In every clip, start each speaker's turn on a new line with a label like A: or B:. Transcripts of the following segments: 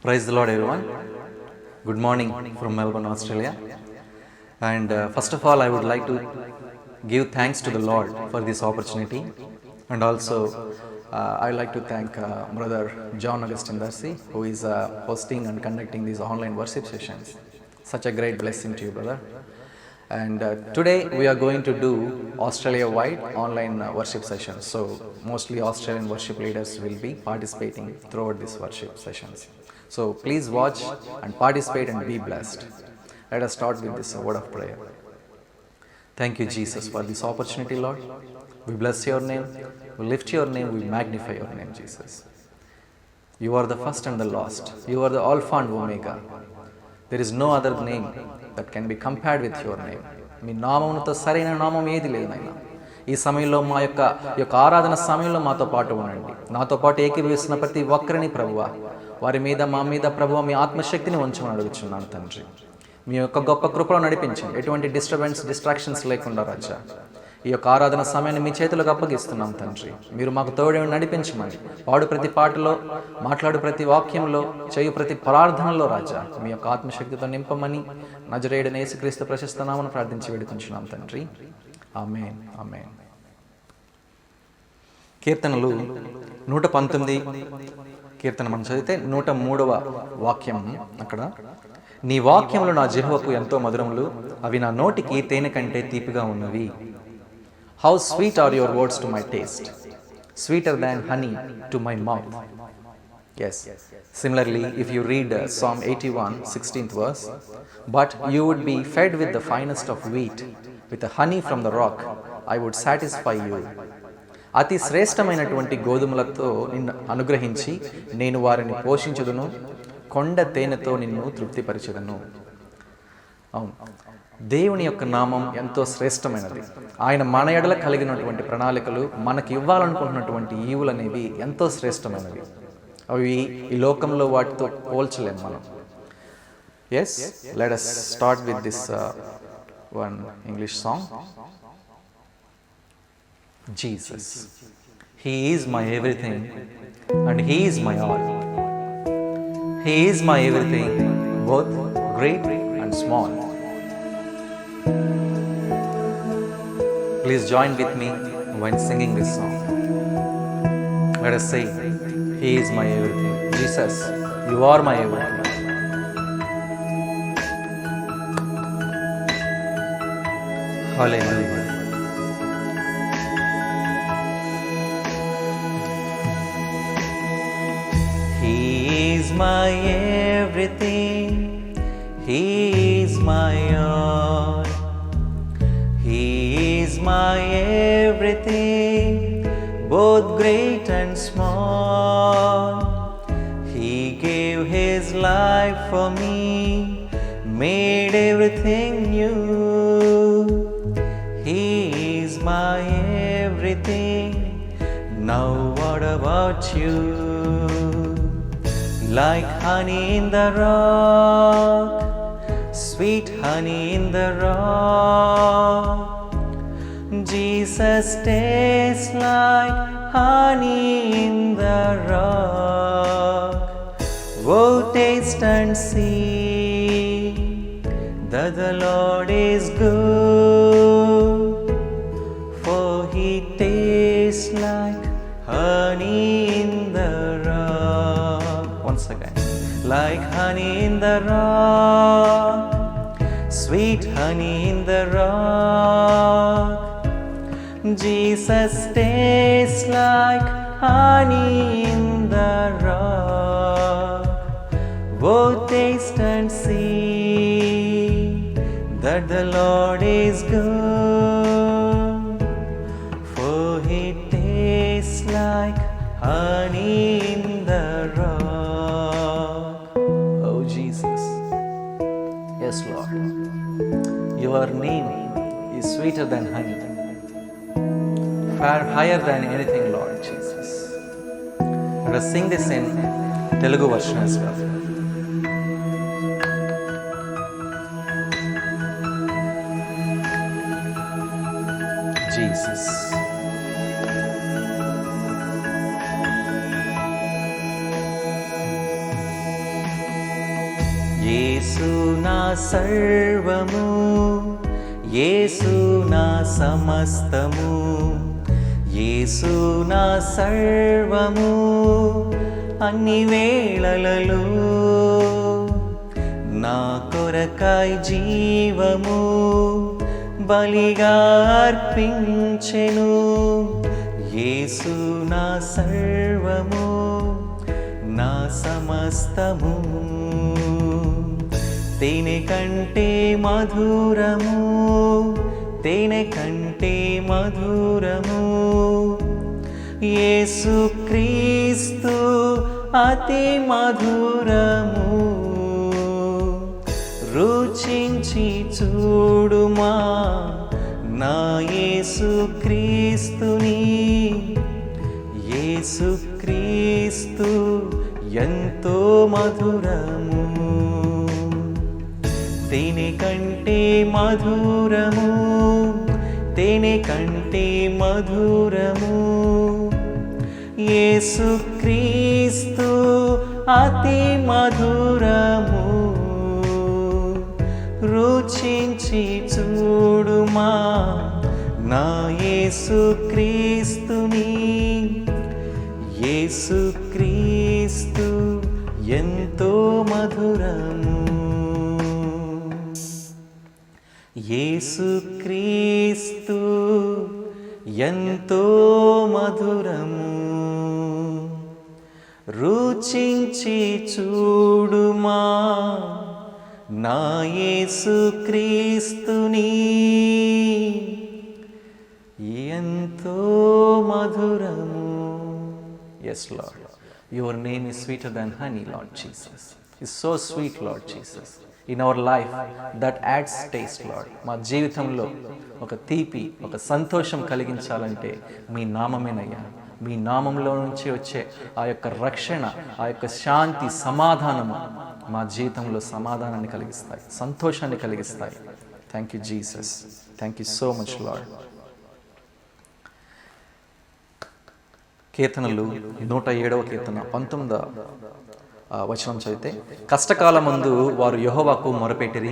A: Praise the Lord, everyone. Good morning from Melbourne, Australia. And first of all, I would like to give thanks to the Lord for this opportunity. And also, I would like to thank Brother John Augustine Darcy, who is hosting and conducting these online worship sessions. Such a great blessing to you, brother. And today we are going to do Australia-wide online worship sessions. So mostly Australian worship leaders will be participating throughout these worship sessions. So please watch and participate and be blessed. Let us start with this word of prayer. Thank you, Jesus, for this opportunity, Lord. We bless your name, we lift your name, we magnify your name, Jesus. You are the first and the last. You are the Alpha and Omega. There is no other name that can be compared with your name. మీ నామముతో సరైన నామం ఏది లేదు నాయనా. ఈ సమయంలో మా యొక్క ఆరాధన సమయంలో మాతో పాటు ఉండండి. నాతో పాటు ఏకీభవిస్తున్న ప్రతి ఒక్కరిని ప్రభువా, వారి మీద మా మీద ప్రభువా మీ ఆత్మశక్తిని ఉంచమని అడుగుచున్నాను తండ్రి. మీ యొక్క గొప్ప కృపలో నడిపించండి. ఎటువంటి డిస్ట్రాక్షన్స్ లేకుండా రాజా. ఈ యొక్క ఆరాధన సమయాన్ని మీ చేతులకు అప్పగిస్తున్నాం తండ్రి. మీరు మాకు తోడే నడిపించమని, పాడు ప్రతి పాటలో, మాట్లాడు ప్రతి వాక్యంలో, చేయు ప్రతి ప్రార్థనలో రాజా మీ యొక్క ఆత్మశక్తితో నింపమని నజరేయుడైన యేసుక్రీస్తు ప్రశస్త నామమున ప్రార్థించి వేడుకుంటున్నాం తండ్రి. ఆమేన్, ఆమేన్. కీర్తనలు 119 కీర్తన మనం చదివితే 103వ వాక్యం. అక్కడ నీ వాక్యములు నా జిహ్వకు ఎంతో మధురములు, అవి నా నోటికి తేనె కంటే తీపిగా ఉన్నవి. How sweet are your words to my taste, sweeter than honey to my mouth. Yes. Similarly, if you read Psalm 81, 16th verse, but you would be fed with the finest of wheat, with the honey from the rock, I would satisfy you. అతి శ్రేష్టమైనటువంటి గోధుమలతో నిన్ను అనుగ్రహించి నేను వారిని పోషించుదును, కొండ తేనెతో నిన్ను తృప్తిపరచుదును. అవును, దేవుని యొక్క నామం ఎంతో శ్రేష్టమైనది. ఆయన మన ఎడల కలిగినటువంటి ప్రణాళికలు, మనకి ఇవ్వాలనుకుంటున్నటువంటి ఈవులు అనేవి ఎంతో శ్రేష్టమైనవి. అవి ఈ లోకంలో వాటితో పోల్చలేము మనం. Yes, let us start with this one English song. Jesus, He is my everything and He is my all. He is my everything, both great and small. Please join with me when singing this song. Let us say, He is my everything. Jesus, you are my everything. Hallelujah. He is my everything. He is my all. He is my everything, both great and small. He gave His life for me, made everything new. He is my everything. Now what about you? Like honey in the rock, sweet honey in the rock, Jesus tastes like honey in the rock. Oh, taste and see that the Lord is good, for He tastes like honey in the rock. Once again, like honey in the rock, sweet honey in the rock, Jesus tastes like honey in the rock. Oh, taste and see that the Lord is good, for He tastes like honey in the rock. Oh Jesus, yes Lord, your name is sweeter than honey, far higher than anything, Lord Jesus. Let us sing this in Telugu version as well. Jesus. యేసు నా సర్వము, యేసు నా సమస్తము, యేసు నా సర్వము అన్ని వేళలలో. నా కొరకాయ్ జీవము బలిగా అర్పించెను, యేసు నా సర్వము నా సమస్తము. తేనె కంటే మధురము, తేనె కంటే మధురము యేసు క్రీస్తు అతి మధురము. రుచించి చూడుమా నా యేసు క్రీస్తుని, యేసు క్రీస్తు ఎంతో మధురము. తేనె కంటే మధురము, తేనె కంటే మధురము యేసు క్రీస్తు అతి మధురము. రుచించి చూడుమా నా యేసు క్రీస్తుని, యేసు క్రీస్తు ఎంతో మధురము. యేసు క్రీస్తు ఎంతో మధురము. రుచించి చూడుమా నా యేసు క్రీస్తుని, ఎంతో మధురము. Yes, Lord. Your name is sweeter than honey, Lord Jesus. It's so sweet, Lord Jesus. In our life, that adds taste, Lord. మా జీవితంలో ఒక తీపి, ఒక సంతోషం కలిగించాలంటే మీ నామమేనయ్యా. మీ నామంలో నుంచి వచ్చే ఆ యొక్క రక్షణ, ఆ యొక్క శాంతి, సమాధానము మా జీవితంలో సమాధానాన్ని కలిగిస్తాయి, సంతోషాన్ని కలిగిస్తాయి. Thank you Jesus. Thank you so much lord. కీర్తనలు 107వ కీర్తన 19వ వచనం చదివితే, కష్టకాలమందు వారు యెహోవాకు మొరపెట్టిరి,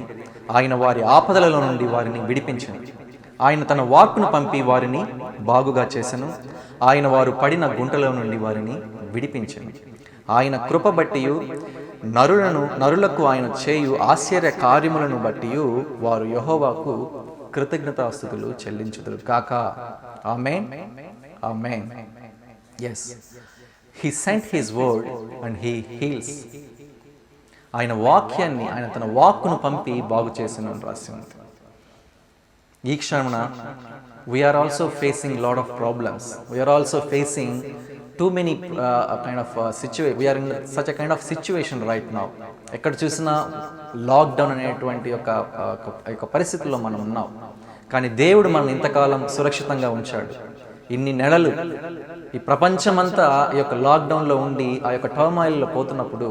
A: ఆయన వారి ఆపదలలో నుండి వారిని విడిపించెను. ఆయన తన వాక్కును పంపి వారిని బాగుగా చేసెను. ఆయన వారు పడిన గుంటలో నుండి వారిని విడిపించెను. ఆయన కృప బట్టియు నరులకు ఆయన చేయు ఆశ్చర్య కార్యములను బట్టియు వారు యెహోవాకు కృతజ్ఞతాస్తుతులు చెల్లించుదురు కాక. ఆమేన్, ఆమేన్. Yes, he sent his word and he heals. ఆయన వాక్యాన్ని, ఆయన తన వాక్కును పంపి బాగు చేసిన రాసి ఉంది. ఈ క్షణమున we are also facing lot of problems. We are also facing too many kind of situation. We are in such a kind of situation right now. ఎక్కడ చూసినా లాక్డౌన్ అనేటువంటి ఒక పరిస్థితుల్లో మనం ఉన్నాం. కానీ దేవుడు మనల్ని ఇంతకాలం సురక్షితంగా ఉంచాడు. ఇన్ని నెలలు ఈ ప్రపంచమంతా ఈ యొక్క లాక్డౌన్లో ఉండి ఆ యొక్క టర్మాయిల్లో పోతున్నప్పుడు,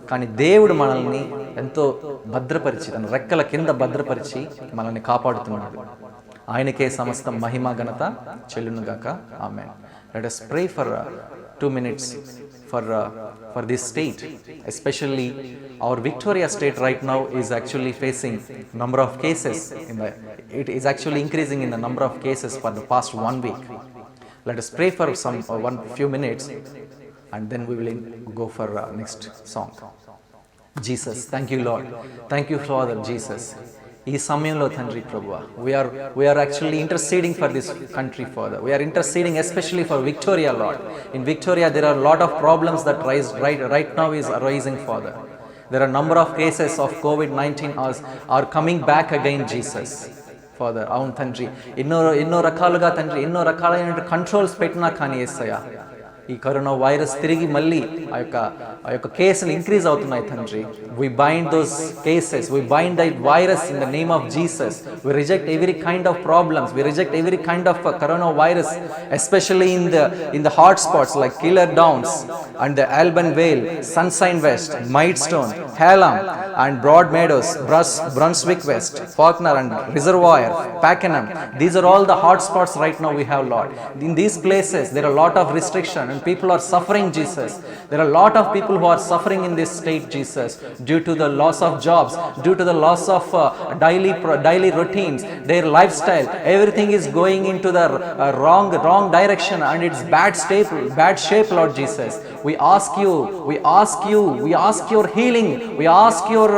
A: కానీ దేవుడు మనల్ని ఎంతో భద్రపరిచి, తన రెక్కల కింద భద్రపరిచి మనల్ని కాపాడుతున్నాడు. ఆయనకే సమస్త మహిమ ఘనత చెల్లునుగాక. ఆమేన్. Let us pray for 2 minutes for this state, especially our Victoria state right now is actually facing number of cases. It is actually increasing in the number of cases for the past 1 week. Let us pray for few minutes and then we will go for next song. Jesus, thank you Lord. Thank you Father Jesus. ఈ సమయంలో తండ్రి ప్రభువా, we are actually interceding for this country, Father. We are interceding especially for Victoria, Lord. In Victoria there are a lot of problems that right now is arising, Father. There are number of cases of COVID-19 are coming back again, Jesus. Father, అవును తండ్రి, ఎన్నో రకాలుగా తండ్రి, ఎన్నో రకాలైన controls పెట్టినా కానీ యేసయ్యా, ఈ కరోనా వైరస్ తిరిగి మళ్ళీ ఆ యొక్క కేసులు ఇంక్రీజ్ అవుతున్నాయి తండ్రి. We bind those cases, we bind that virus in the name of Jesus. We reject every kind of problems, we reject every kind of coronavirus, especially in the hot spots like Killer Downs and the Alban Vale, Sunshine West, Maidstone, Hallam and Broad Meadows, Brunswick West, Faulkner and Reservoir, Pakenham. These are all the hot spots right now we have, Lord. In these places there are a lot of restriction and people are suffering, Jesus. There are a lot of people people who are suffering in this state, Jesus, due to the loss of jobs, due to the loss of daily routines, their lifestyle, everything is going into the wrong direction, and it's bad shape, Lord Jesus. We ask your healing, we ask your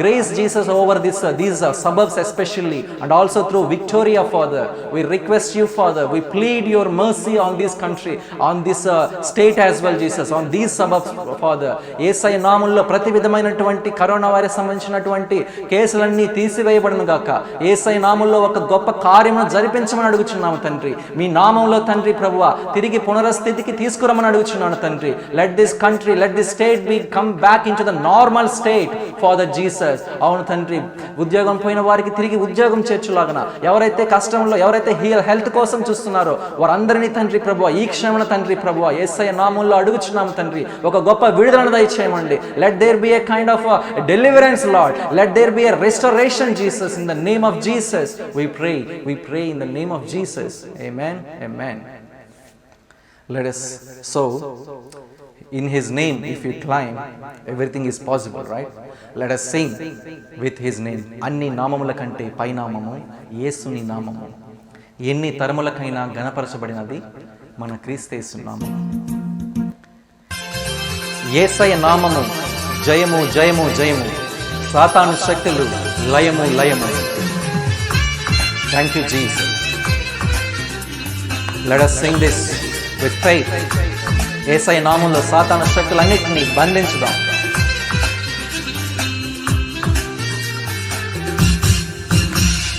A: grace, Jesus, over these suburbs especially, and also through Victoria, Father. We request you, Father, we plead your mercy on this country, on this state as well, Jesus, on these suburbs, Father. యేసయ్య నామములో ప్రతి విధమైనటువంటి corona virus సంబంధించినటువంటి కేసులన్నీ తీసివేయబడును గాక. యేసయ్య నామములో ఒక గొప్ప కార్యమును జరిపించమని అడుగుచున్నాము తండ్రి. మీ నామములో తండ్రి ప్రభువా తిరిగి పునరస్థితికి తీసుకురమని అడుగుచున్నాను తండ్రి. Let this country, let this state be come back into the normal state, Father Jesus. అవును తండ్రి, ఉద్యోగం పోయిన వారికి తిరిగి ఉద్యోగం చేర్చులాగన, ఎవరైతే కష్టంలో, ఎవరైతే హెల్త్ కోసం చూస్తున్నారో వారందరినీ తండ్రి ప్రభువా ఈ క్షణమున తండ్రి ప్రభువా యేసయ్య నామములో అడుగుచున్నాము తండ్రి, ఒక గొప్ప విడుదలను దయచేయమండి. Let there be a kind of a deliverance, Lord. Let there be a restoration, Jesus, in the name of Jesus. We pray in the name of Jesus. Amen. Let us so in his name, if you climb, everything is possible, right? Let us sing with his name. అన్ని నామముల కంటే పై నామము యేసుని నామము. ఎన్ని తరములకైనా ఘనపరచబడినది మన క్రీస్తు యేసు నామము. యేసయ్య నామము జయము జయము జయము, సాతాను శక్తులు లయము లయము. Thank you, Jesus. Let us sing this with faith. యేసయ్య నామములో సాతాను శక్తులన్నిటినీ బంధించుదాం.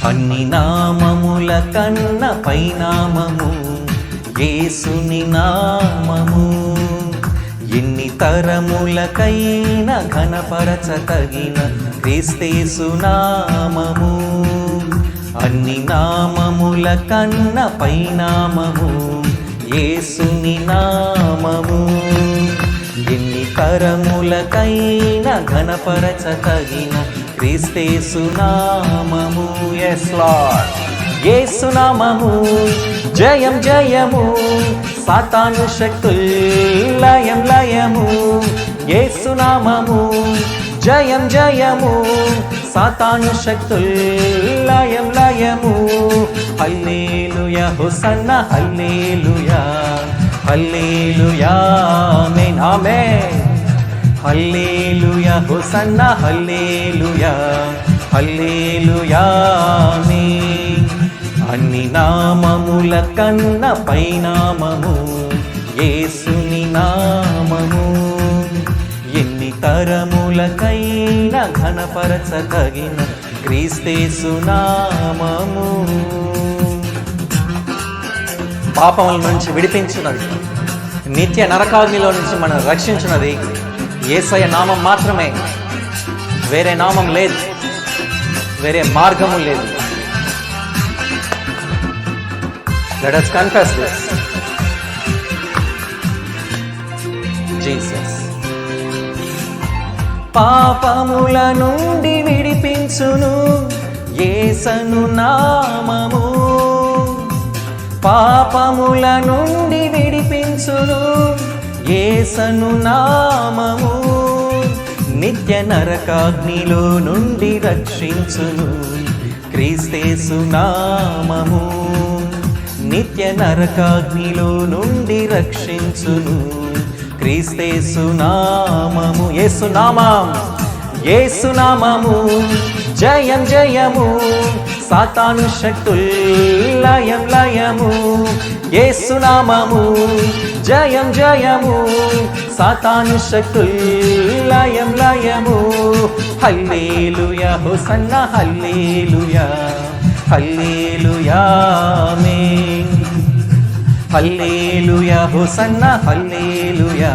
A: అన్ని నామముల కన్న పైనామము యేసుని నామము. ఎన్ని తరములకైనా ఘనపరచతగిన క్రీస్తేసు నామము. అన్ని నామముల కన్న పైనామము యేసుని నామము. ఎన్ని తరములకైనా ఘనపరచతగిన క్రీస్తేసు నామము. yes Lord. యేసు నామము జయం జయము, సాతాను శక్తుల్ లయం లయము. యేసు నామము జయం జయము, సాతాను శక్తుల్ లయం లయము. హల్లెలూయా హోసన్నా హల్లెలూయా, హల్లెలూయా ఆమేన్ ఆమేన్. హల్లెలూయా హోసన్నా హల్లెలూయా, హల్లెలూయా ఆమేన్. అన్ని నామముల కన్న పైనామము యేసుని నామము. ఎన్ని తరములకైనా ఘనపరచదగిన క్రీస్తేసు నామము. పాపముల నుంచి విడిపించినది, నిత్య నరకాగ్నిలో నుంచి మనం రక్షించినది యేసయ్య నామం మాత్రమే. వేరే నామం లేదు, వేరే మార్గము లేదు. Let us confess this. Jesus. పాపముల నుండి విడిపించును యేసను నామము. పాపముల నుండి విడిపించును యేసను నామము. నిత్య నరకాగ్నిలో నుండి రక్షించును క్రీస్తేసు నామము. నిత్య నరకాగ్నిలో నుండి రక్షించును క్రీస్తేసు నామము. యేసు నామం, యేసు నామము జయం జయము, సాతాను శక్తుల్ లయం లయము. యేసు నామము జయం జయము, సాతాను శక్తుల్ లయం లయము. హల్లెలూయా హోసన్నా హల్లెలూయా, హల్లెలూయా ఆమేన్. హల్లెలూయా హోసన్నా హల్లెలూయా,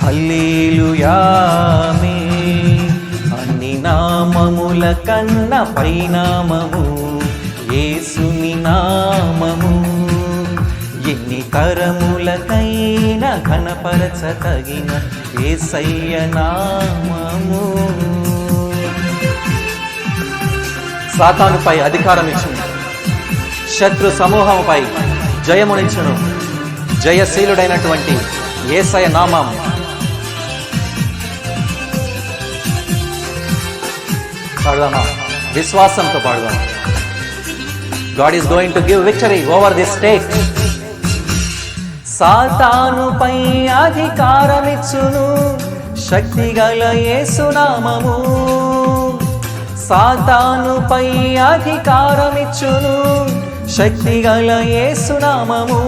A: హల్లెలూయా ఆమేన్. అన్ని నామముల కన్న పైనామము యేసుని నామము. ఎన్ని తరములకైనా ఘనపరచతగిన యేసయ్య నామము. సాతానుపై అధికారం ఇచ్చును, శత్రు సమూహంపై జయమునిచ్చును జయశీలుడైనటువంటి యేసయ్య నామం. పాడదామా? విశ్వాసంతో పాడదామా? God is going to give victory over this state. సాతానుపై అధికారమిచ్చును శక్తిగల యేసు నామము. సాతానుపై అధికారమిచ్చును శక్తిగల యేసు నామము.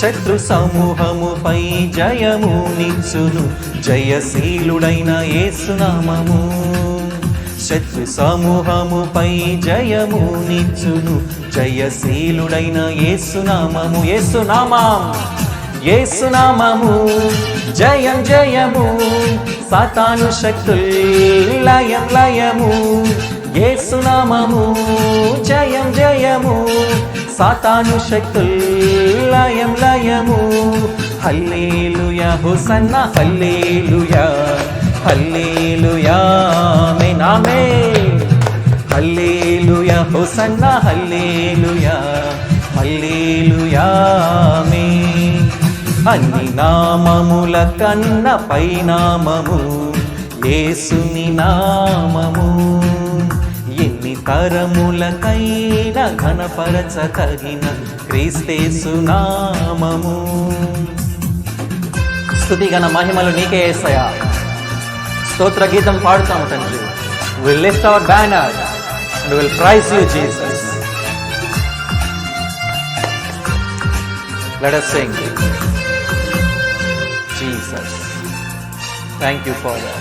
A: శత్రు సమూహముపై జయము నిచ్చును జయశీలుడైన యేసు నామము. శత్రు సమూహముపై జయము నిచ్చును జయశీలుడైన యేసు నామము. యేసు నామం, యేసు నామము జయం జయము. సాతాను శక్తుల్ లయం లయము. యేసు నామము జయం జయము. సాతాను శక్తుల్ లయం లయము. హల్లెలూయా హోసన్నా హల్లెలూయా హల్లెలూయా ఆమేన్ ఆమేన్. హల్లెలూయా హోసన్నా హల్లెలూయా హల్లెలూయా ఆమేన్. అన్ని నామముల కన్న పై నామము యేసుని నామము. ఎన్ని తరములకైనా ఘనపరచతగిన క్రీస్తేసు నామము. స్తుతిగణ మహిమలు నీకే యేసయ్యా. స్తోత్ర గీతం పాడుతాము తండ్రి. We'll lift our banner and we'll praise you, Jesus. Let us sing. Jesus. Thank you, Father.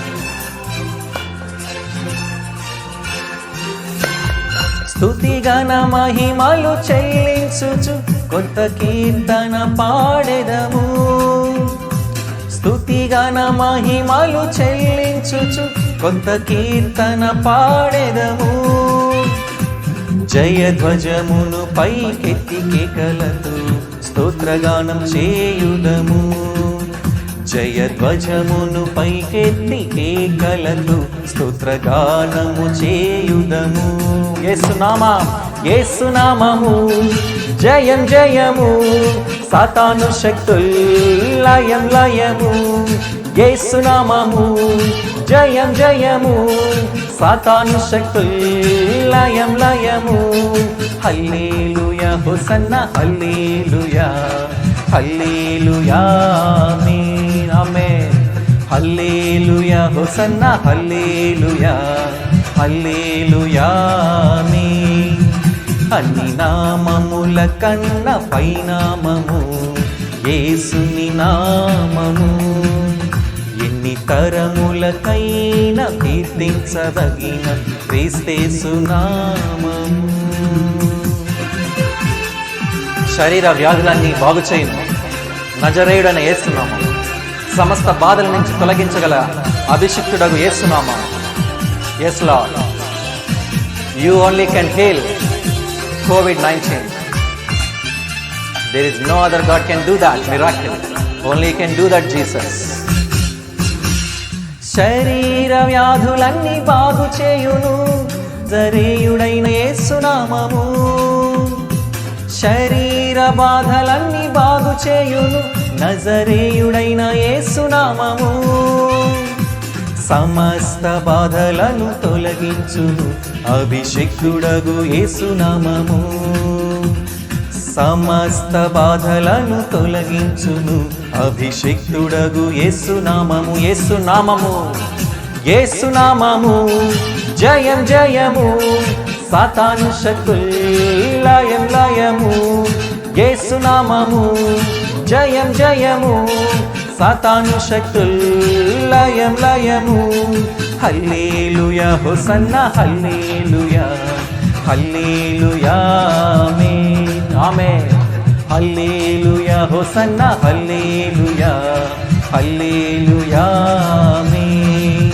A: స్తుతిగణ మహిమలు చెల్లించుచు కొత్త కీర్తన పాడెదము. స్తుతిగణ మహిమలు చెల్లించుచు కొత్త కీర్తన పాడెదము. జయధ్వజమును పైకెత్తి కేకలతో స్తోత్రగానం చేయుదము. జయధ్వజమును పైకెత్తి కేకలతో స్తోత్రగానము చేయుదము. యేసునామం, యేసునామము జయం జయము. సాతాను శక్తుల్ లయం లయము. యేసునామము జయం జయము. సాతాను శక్తుల్ లయం లయము. హల్లెలూయా హోసన్నా హల్లెలూయా హల్లెలూయా ఆమేన్ ఆమేన్. హల్లెలూయా హోసన్నా హల్లెలూయా హల్లెలూయా ఆమేన్. అన్ని నామముల కన్న పై నామము యేసుని నామము. ఎన్ని తరములకైనా కీర్తించదగిన క్రీస్తేసు నామము. శరీర వ్యాధులన్నీ బాగు చేయును నజరేయుడైన యేసు నామము. సమస్త బాధల నుంచి తొలగించగల అభిషిక్తుడగు యేసు నామము. Yes Lord, you only can heal COVID-19. There is no other God can do that miracle. Only can do that Jesus. శరీర వ్యాధులన్నీ బాగు చేయును నజరేయుడైన యేసు నామము. శరీర బాధలన్నీ బాగు చేయును నజరేయుడైన యేసు నామము. సమస్త బాధలను తొలగించును అభిషిక్తుడగు యేసు నామము. సమస్త బాధలను తొలగించును అభిషిక్తుడగు యేసు నామము. యేసు నామము, యేసు నామము జయం జయము. సాతాను శక్తుల్ లయం లయము. యేసు నామము జయం జయము. సాతాను శక్తుల్ లయం లయము. హల్లెలూయా హోసన్నా హల్లెలూయా హల్లెలూయా ఆమేన్ ఆమేన్. హల్లెలూయా హోసన్నా హల్లెలూయా హల్లెలూయా ఆమేన్.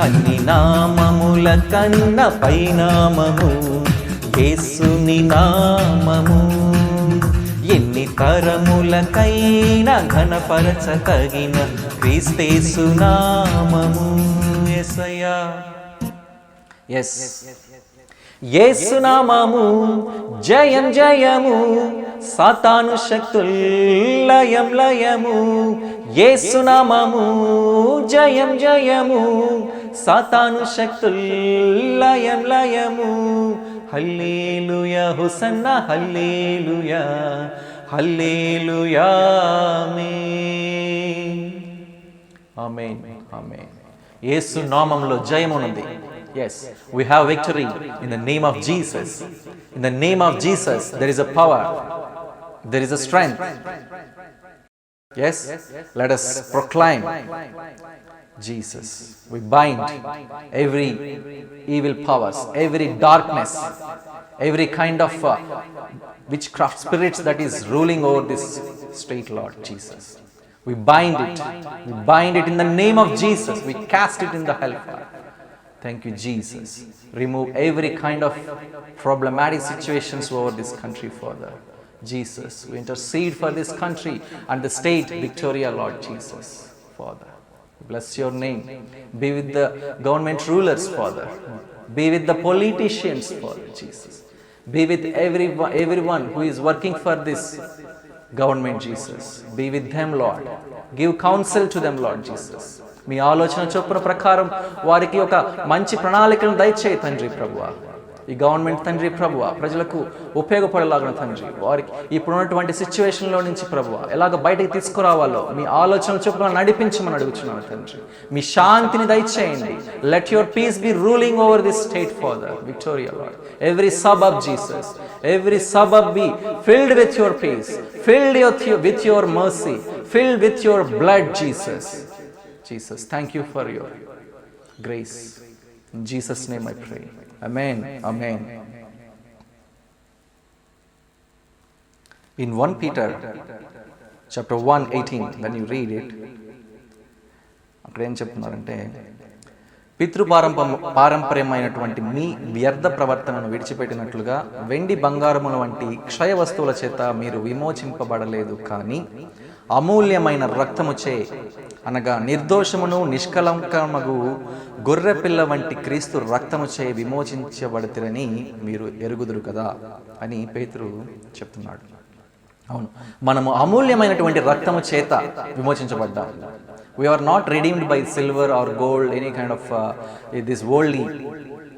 A: అన్ని నామముల కన్న పై నామము యేసుని నామము. ఎన్ని తరములకైనా ఘనపరచతగిన క్రీస్తేసు నామము. యేసయ్యా. yes యేసు నామము జయం జయము. సాతాను శక్తుల్ లయం లయము. యేసు నామము జయం జయము. సాతాను శక్తుల్ లయం లయము. హల్లెలూయా హోసన్నా హల్లెలూయా హల్లెలూయా ఆమేన్ ఆమేన్. యేసు నామములో జయమున్నది. Yes, we have victory in the name of Jesus. In the name of Jesus there is a power, there is a strength. Yes, let us proclaim Jesus. We bind every evil powers, every darkness, every kind of witchcraft spirits that is ruling over this state, Lord Jesus. We bind it. We bind it in the name of Jesus. We cast it in the hellfire. Thank you, Jesus. Remove every kind of problematic situations over this country, Father. Jesus, we intercede for this country and the state, Victoria, Lord Jesus, Father. Bless your name. Be with the government rulers, Father. Be with the politicians, Father, Jesus. Be with everyone who is working for this government, Jesus. Be with them, Lord. Give counsel to them, Lord Jesus. మీ ఆలోచన చొప్పున ప్రకారం వారికి ఒక మంచి ప్రణాళికను దయచేయి తండ్రి ప్రభువా. ఈ గవర్నమెంట్ తండ్రి ప్రభువా ప్రజలకు ఉపయోగపడేలాగా తండ్రి వారికి ఇప్పుడున్నటువంటి సిచ్యువేషన్లో నుంచి ప్రభువా ఎలాగ బయటకు తీసుకురావాలో మీ ఆలోచన చొప్పున నడిపించమని అడుగుతున్నాను తండ్రి. మీ శాంతిని దయచేయండి. Let your peace be ruling over this state father Victoria Lord. Every suburb Jesus, every suburb be filled with your peace, filled with your mercy, filled with your blood, Jesus. Jesus, thank you for your grace. In Jesus' name I pray. Amen. Amen. In 1 Peter chapter 1:18, when you read it, అక్కడ ఏం చెప్తున్నారంటే, పితృపారంపర్యమైనటువంటి మీ వ్యర్థ ప్రవర్తనను విడిచిపెట్టినట్లుగా వెండి బంగారముల వంటి క్షయ వస్తువుల చేత మీరు విమోచింపబడలేదు, కానీ అమూల్యమైన రక్తముచే అనగా నిర్దోషమును నిష్కలంకమగు గొర్రె పిల్ల వంటి క్రీస్తు రక్తముచే విమోచించబడితిరని మీరు ఎరుగుదురు కదా అని పేతురు చెప్తున్నాడు. అవును, మనము అమూల్యమైనటువంటి రక్తము చేత విమోచించబడ్డాం. We are not redeemed by silver or gold, any kind of this worldly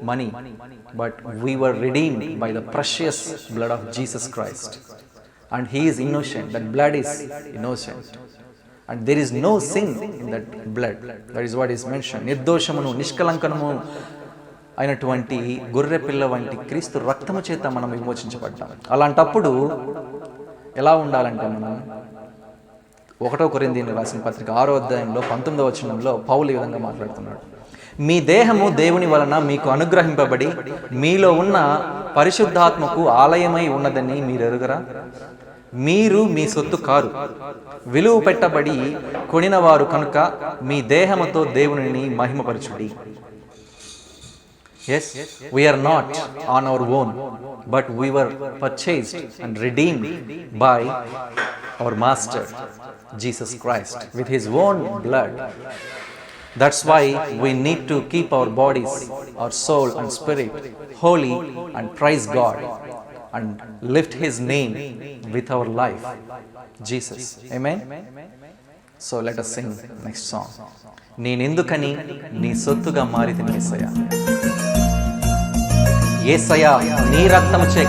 A: money, but we were redeemed by the precious blood of Jesus Christ. And He is innocent. That blood is innocent. And there is no sin in that blood. That is what is mentioned. నిర్దోషమును నిష్కలంకనము అయినటువంటి గొర్రె పిల్ల వంటి క్రీస్తు రక్తము చేత మనం విమోచించబడ్డాం. అలాంటప్పుడు ఎలా ఉండాలంటే మనం 1 కొరింథీయులకు రాసిన పత్రిక 6వ అధ్యాయంలో 19వ వచనంలో పౌలు ఈ విధంగా మాట్లాడుతున్నాడు. మీ దేహము దేవుని వలన మీకు అనుగ్రహింపబడి మీలో ఉన్న పరిశుద్ధాత్మకు ఆలయమై ఉన్నదని మీరు ఎరుగరా? మీరు మీ సొత్తు కారు, విలువ పెట్టబడి కొనినవారు కనుక మీ దేహముతో దేవునిని మహిమపరచుడి. Yes, we are not on our own, but we were purchased and redeemed by our Master, Jesus Christ, with His own blood. That's why we need to keep our bodies, our soul and spirit holy and praise God and lift His name with our life. Jesus. Amen. So let us sing next song. నేనెందుకని నీ సొత్తుగా మారితిని యేసయ్యా. యేసయ్యా నీ రక్తముచే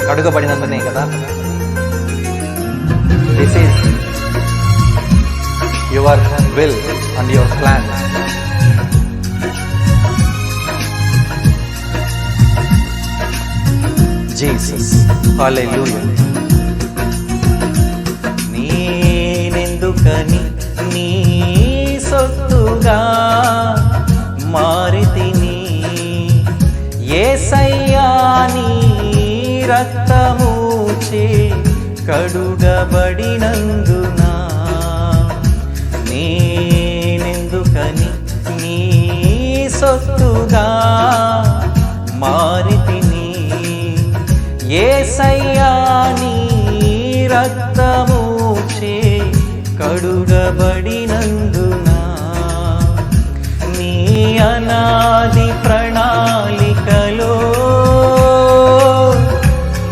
A: కడుగబడినందునే కదా. This is your will and your plan. Jesus. Hallelujah. నేనెందుకని నీ సొత్తుగా మారితిని యేసయ్యా నీ రక్తముచే కడుగబడినందున. నేనెందుకని నీ సొత్తుగా మారితిని యేసయ్యా నీ రక్తముచే కడుగబడినందున. నీ అనాది ప్రణాళికలో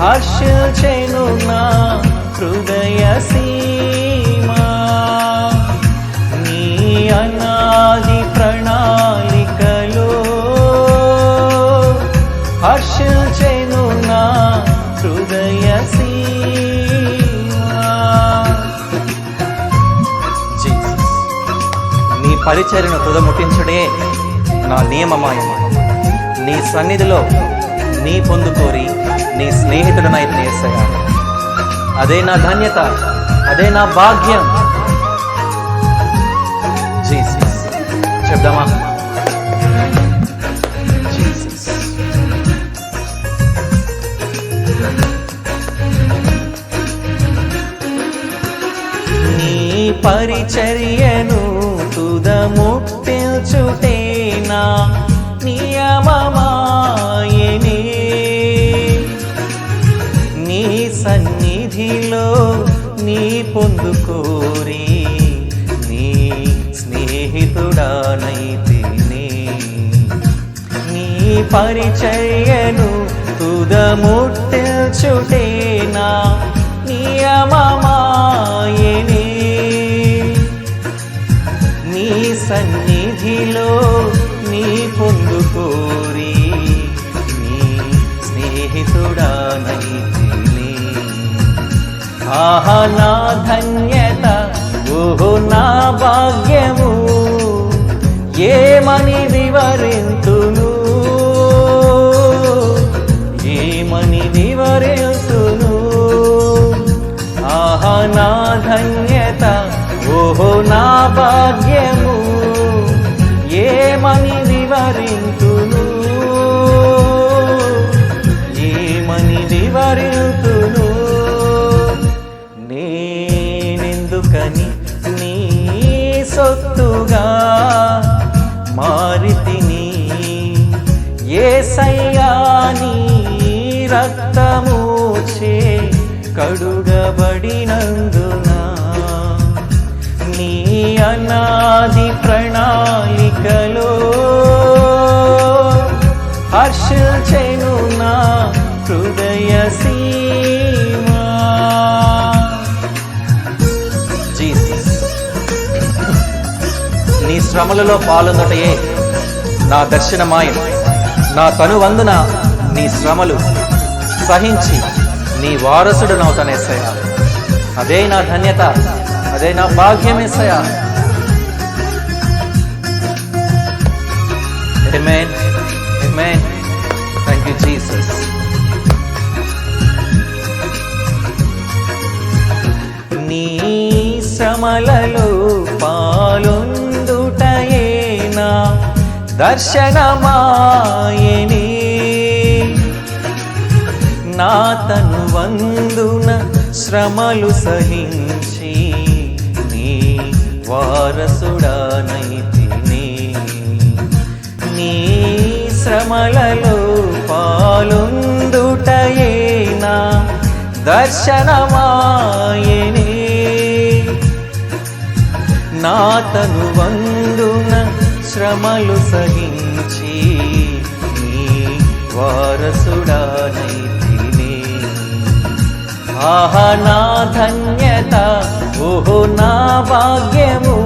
A: హర్షించెను నా హృదయ సీమా. నీ అనాది ప్రణాళిక పరిచర్యను తుదముట్టించుడే నా నియమమాయము. నీ సన్నిధిలో నీ పొందుకోరి నీ స్నేహితుడనైతే యేసయ్యా. అదే నా ధన్యత, అదే నా భాగ్యం. జీసస్ చెప్దామా? జీసస్. నీ పరిచర్యను తుదముట్టించుటే నా నియమమాయనే. నీ సన్నిధిలో నీ పొందుకోరి నీ స్నేహితుడానైతేనే. నీ పరిచర్యను తుదముట్టించుటే నా నియమమాయనే. నీ సన్నిధిలో నీ పొందుకోరి నీ స్నేహితుడానైతేనే. ఆహా నా ధన్యత, ఓహో నా భాగ్యము, ఏమని వివరింతును, ఏమని వివరింతును. ఆహా నా ధన్యత, ఓహో నా భాగ్యము, ఏమని వివరింతును, ఏమని వివరింతును. నేనెందుకని నీ సొత్తుగా మారితిని, యేసయ్యా నీ రక్తముచే కడుగబడినందున. నీ అనాది ప్రణాళికలో హర్షించెను నా హృదయ సీమా. జీసస్. నీ శ్రమలలో పాల్గొనటయే నా దర్శనమాయం. నా తనువందున నీ శ్రమలు సహించి నీ వారసుడునవుతానేసయ్యా. అదే నా ధన్యత, అదే నా భాగ్యమేసయ్యా. Amen. Amen. Thank you, Jesus. నీ శ్రమలలో పాలొందుటయే నా దర్శనమాయనే. నా తనువందున శ్రమలు సహించి నీ వారసుడానైతిని. నీ శ్రమలలో పాలొందుటయే నా దర్శనమాయనే. నా తనువందున శ్రమలు సహించి నీ వారసుడానైతిని. ఆహా నా ధన్యత, ఓహో నా భాగ్యము,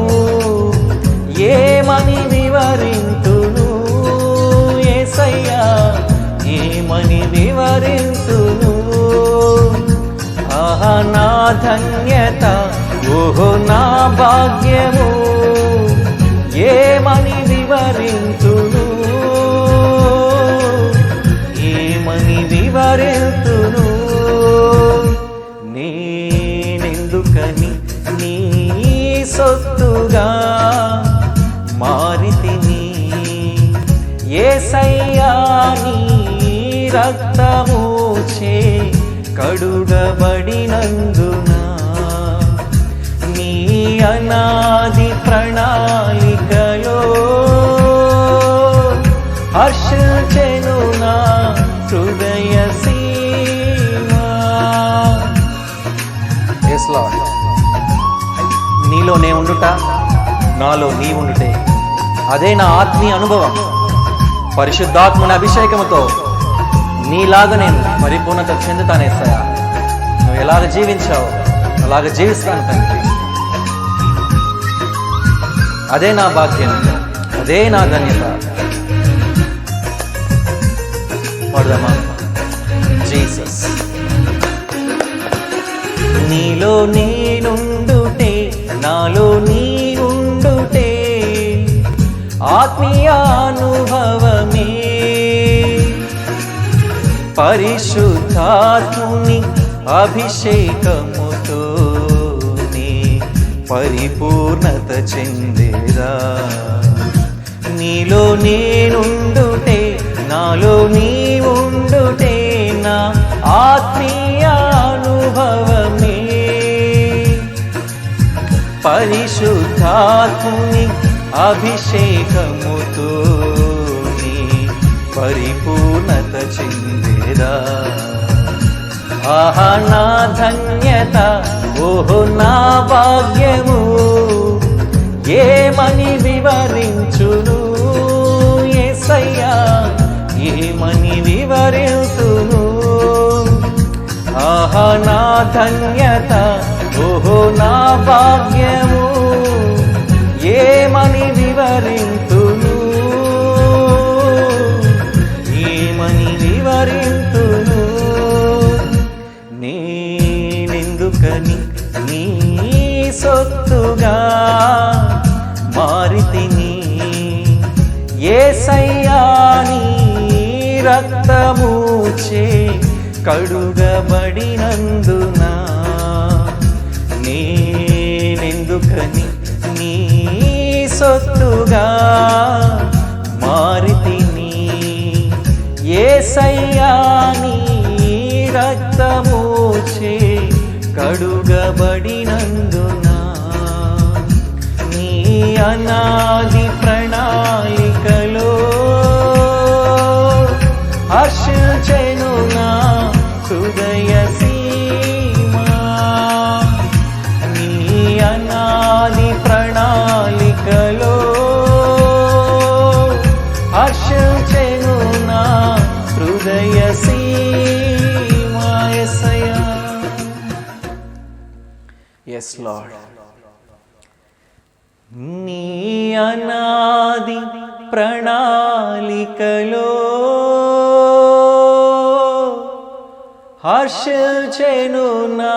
A: ఏమని వివరింతును, యేసయ్యా ఏమని వివరింతును. ఆహా నా ధన్యత, ఓహో నా భాగ్యము, ఏమని వివరింతును, ఏమని వివరింతును. నేనెందుకని నీ సొత్తుగా మారితిని, యేసయ్యా నీ రక్తముచే కడుగబడినందున. నీ అనాది ప్రణాళికలో హర్షించెను నా హృదయ సీమా. Yes, Lord. నీలో నే ఉండుట, నాలో నీ ఉండుటే, అదే నా ఆత్మీయ అనుభవం. పరిశుద్ధాత్మని అభిషేకముతో నీలాగా నేను పరిపూర్ణత చెందుతానేసయ్యా. నువ్వు ఎలాగ జీవించావు అలాగ జీవిస్తాను తండ్రి. అదే నా భాగ్యం, అదే నా ధన్యత. పాడదామా? జీసస్. నీలో నేనుండుటే, నాలో నీ ఉండుటే, ఆత్మీయానుభవమే పరిశుద్ధాత్ముని అభిషేకముతోనే పరిపూర్ణత చెందేదా. నీలో నేనుండుటే నాలో నీవుండుటే నా ఆత్మీయానుభవమే పరిశుద్ధాత్ముని అభిషేకముతోనే పరిపూర్ణత చెందేదా. ఆహా నా ధన్యత, ఓహో నా భాగ్యము, ఏమని వివరించును యేసయ్యా, ఏమని వివరించును. ఆహా నా ధన్యత, ఓహో నా భాగ్యము, ఏమని వివరింతును, ఏమని వివరింతును. నేనెందుకని నీ సొత్తుగా మారితిని యేసయ్యా, నీ రక్తముచే కడుగబడినందున. నేనెందుకని నీ సొత్తుగా మారితిని యేసయ్యా, నీ రక్తముచే కడుగబడినందున. నీ అనాది ప్రణాళికలో హర్షించెను నా హృదయ సీమా. నీ అనాది ప్రణాళికలో హర్షించెను నా హృదయ సీమా. యేసయ్యా. Yes, Lord. నీ అనాది ప్రణాళికలో హర్షించెను నా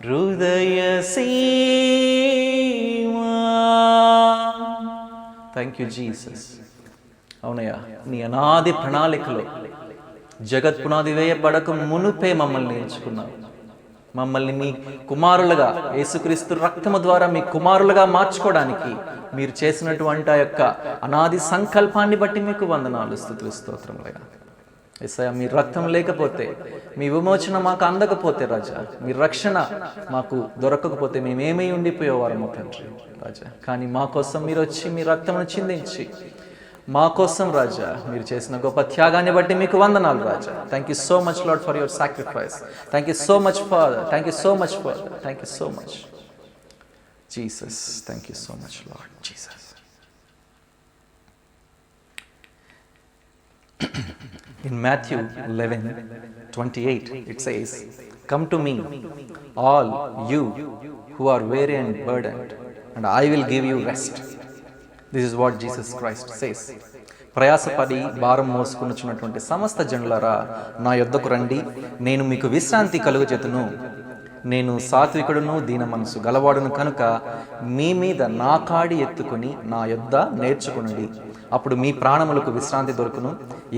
A: హృదయ సీమా. Thank you Jesus. అవునయ్యా, నీ అనాది ప్రణాళికలో జగత్ పునాది వేయబడక మునుపే మమ్మల్ని ఎంచుకున్నావు. మమ్మల్ని మీ కుమారులుగా, యేసుక్రీస్తు రక్తము ద్వారా మీ కుమారులుగా మార్చుకోవడానికి మీరు చేసినటువంటి ఆ యొక్క అనాది సంకల్పాన్ని బట్టి మీకు వందనాలు, స్తుతులు, స్తోత్రములయ్యా. యేసయ్యా, మీ రక్తం లేకపోతే, మీ విమోచన మాకు అందకపోతే రాజా, మీ రక్షణ మాకు దొరకకపోతే మేమేమీ ఉండిపోయేవారము తండ్రి రాజా. కానీ మా కోసం మీరు వచ్చి మీ రక్తమును చిందించి మా కోసం రాజా మీరు చేసిన గొప్ప త్యాగాన్ని బట్టి మీకు వందనాలు రాజా. Thank you so much Lord for your sacrifice. Thank you so much Father. Thank you so much Father. Thank you so much Jesus. Thank you so much Lord Jesus. In Matthew 11:28 it says, "Come to me, all you who are weary and burdened, and I will give you rest." This is what Jesus Christ says. ప్రయాసపడి భారం మోసుకునుచున్నటువంటి సమస్త జనులారా నా యొద్దకు రండి, నేను మీకు విశ్రాంతి కలుగజేతును. నేను సాత్వికుడును దీన మనసు గలవాడును కనుక మీ మీద నా కాడి ఎత్తుకుని నా యొద్ద నేర్చుకునండి, అప్పుడు మీ ప్రాణములకు విశ్రాంతి దొరుకును.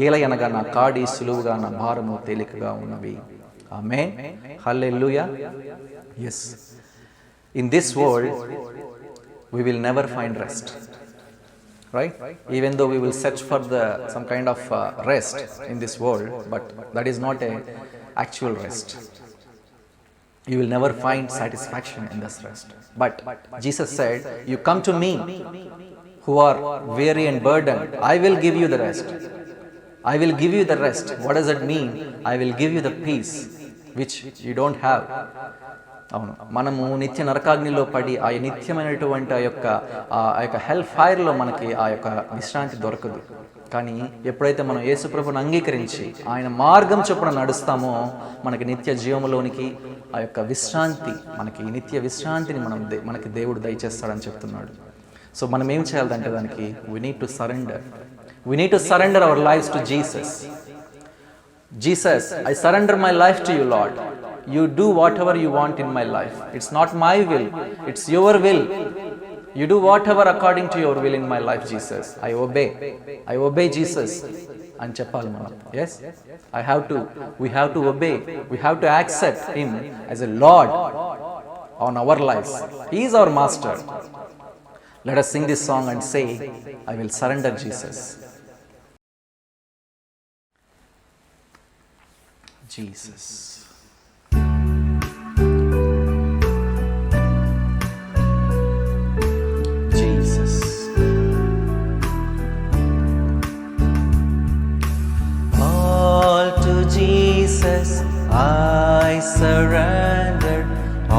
A: ఏలయనగా నా కాడి సులువుగా నా భారము తేలికగా ఉన్నవి. ఆమేన్. హల్లెలూయా. Yes. In this world we will never find rest. Right? Even though we will search for some kind of rest in this world, but that is not a actual rest. You will never find satisfaction in this rest. But Jesus said, "You come to me who are weary and burdened, I will give you the rest. I will give you the rest." What does it mean? I will give you the peace which you don't have. అవును, మనము నిత్య నరకాగ్నిలో పడి ఆ నిత్యమైనటువంటి ఆ యొక్క హెల్ ఫైర్లో మనకి ఆ యొక్క విశ్రాంతి దొరకదు. కానీ ఎప్పుడైతే మనం యేసు ప్రభువును అంగీకరించి ఆయన మార్గం చొప్పున నడుస్తామో మనకి నిత్య జీవములోనికి ఆ యొక్క విశ్రాంతి, మనకి నిత్య విశ్రాంతిని మనకి దేవుడు దయచేస్తాడని చెప్తున్నాడు. సో మనం ఏం చేయాలంటే దానికి we need to surrender our lives to Jesus. Jesus, I surrender my life to you, Lord. You do whatever you want in my life. It's not my will, it's your will. You do whatever according to your will in my life, Jesus. I obey Jesus. అని చెప్పాలి మనం. Yes, we have to obey, we have to accept him as a Lord on our lives. He is our master. Let us sing this song and say, I will surrender Jesus. Jesus. Jesus. All to Jesus I surrender,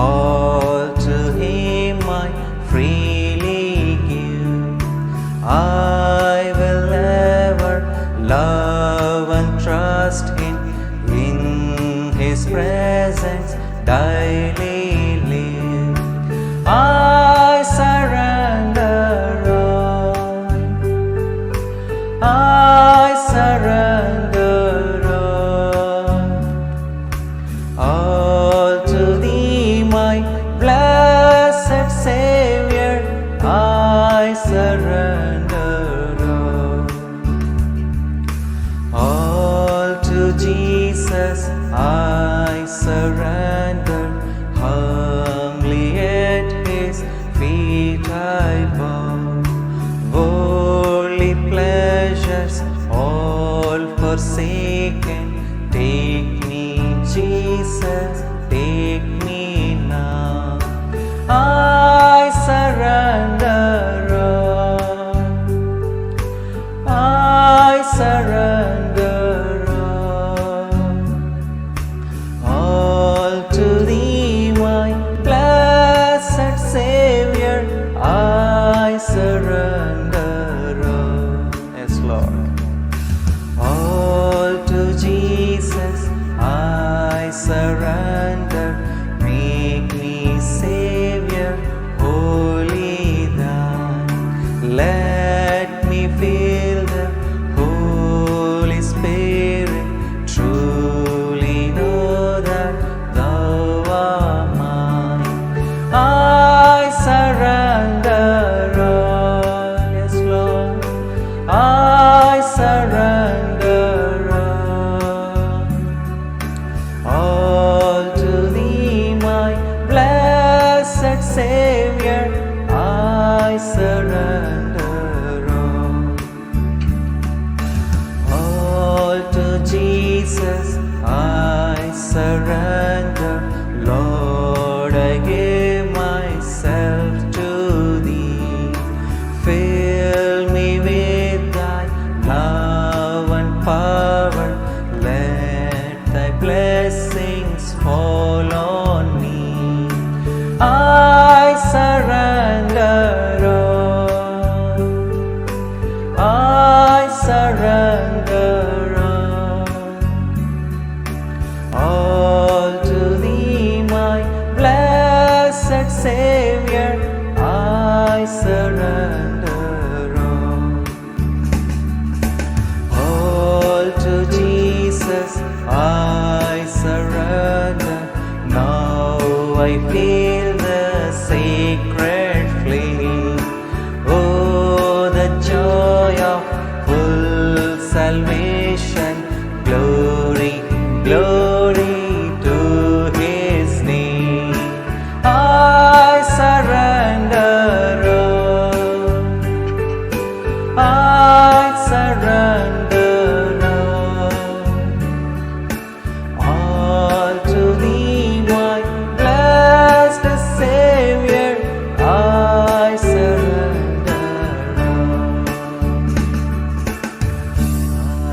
A: all to him I freely give. I will ever love and trust him, in his presence daily live. I surrender all, I surrender all to thee, my blessed Savior. I surrender all to Jesus I surrender, humbly at his feet I bow. Worldly pleasures all forsaken, take me Jesus, take me now. I surrender all, I surrender all to thee, my blessed Savior. I surrender all. Yes, Lord. All to Jesus I surrender, make me Savior, wholly thine. Let me feel the Holy Spirit, truly know that thou art mine. I surrender all. Yes, Lord. I surrender all to thee, my blessed Savior. I surrender all to Jesus I surrender. Lord, I give myself to thee. Fill me with thy love and power. Let thy blessings fall on me. I surrender all, I surrender all to thee, my blessed Savior. I surrender all to Jesus I surrender. Now I feel the sacred flame. Oh, the joy of full salvation. Glory, glory to his name. I surrender all, I surrender all to thee, my blessed Savior. I surrender all,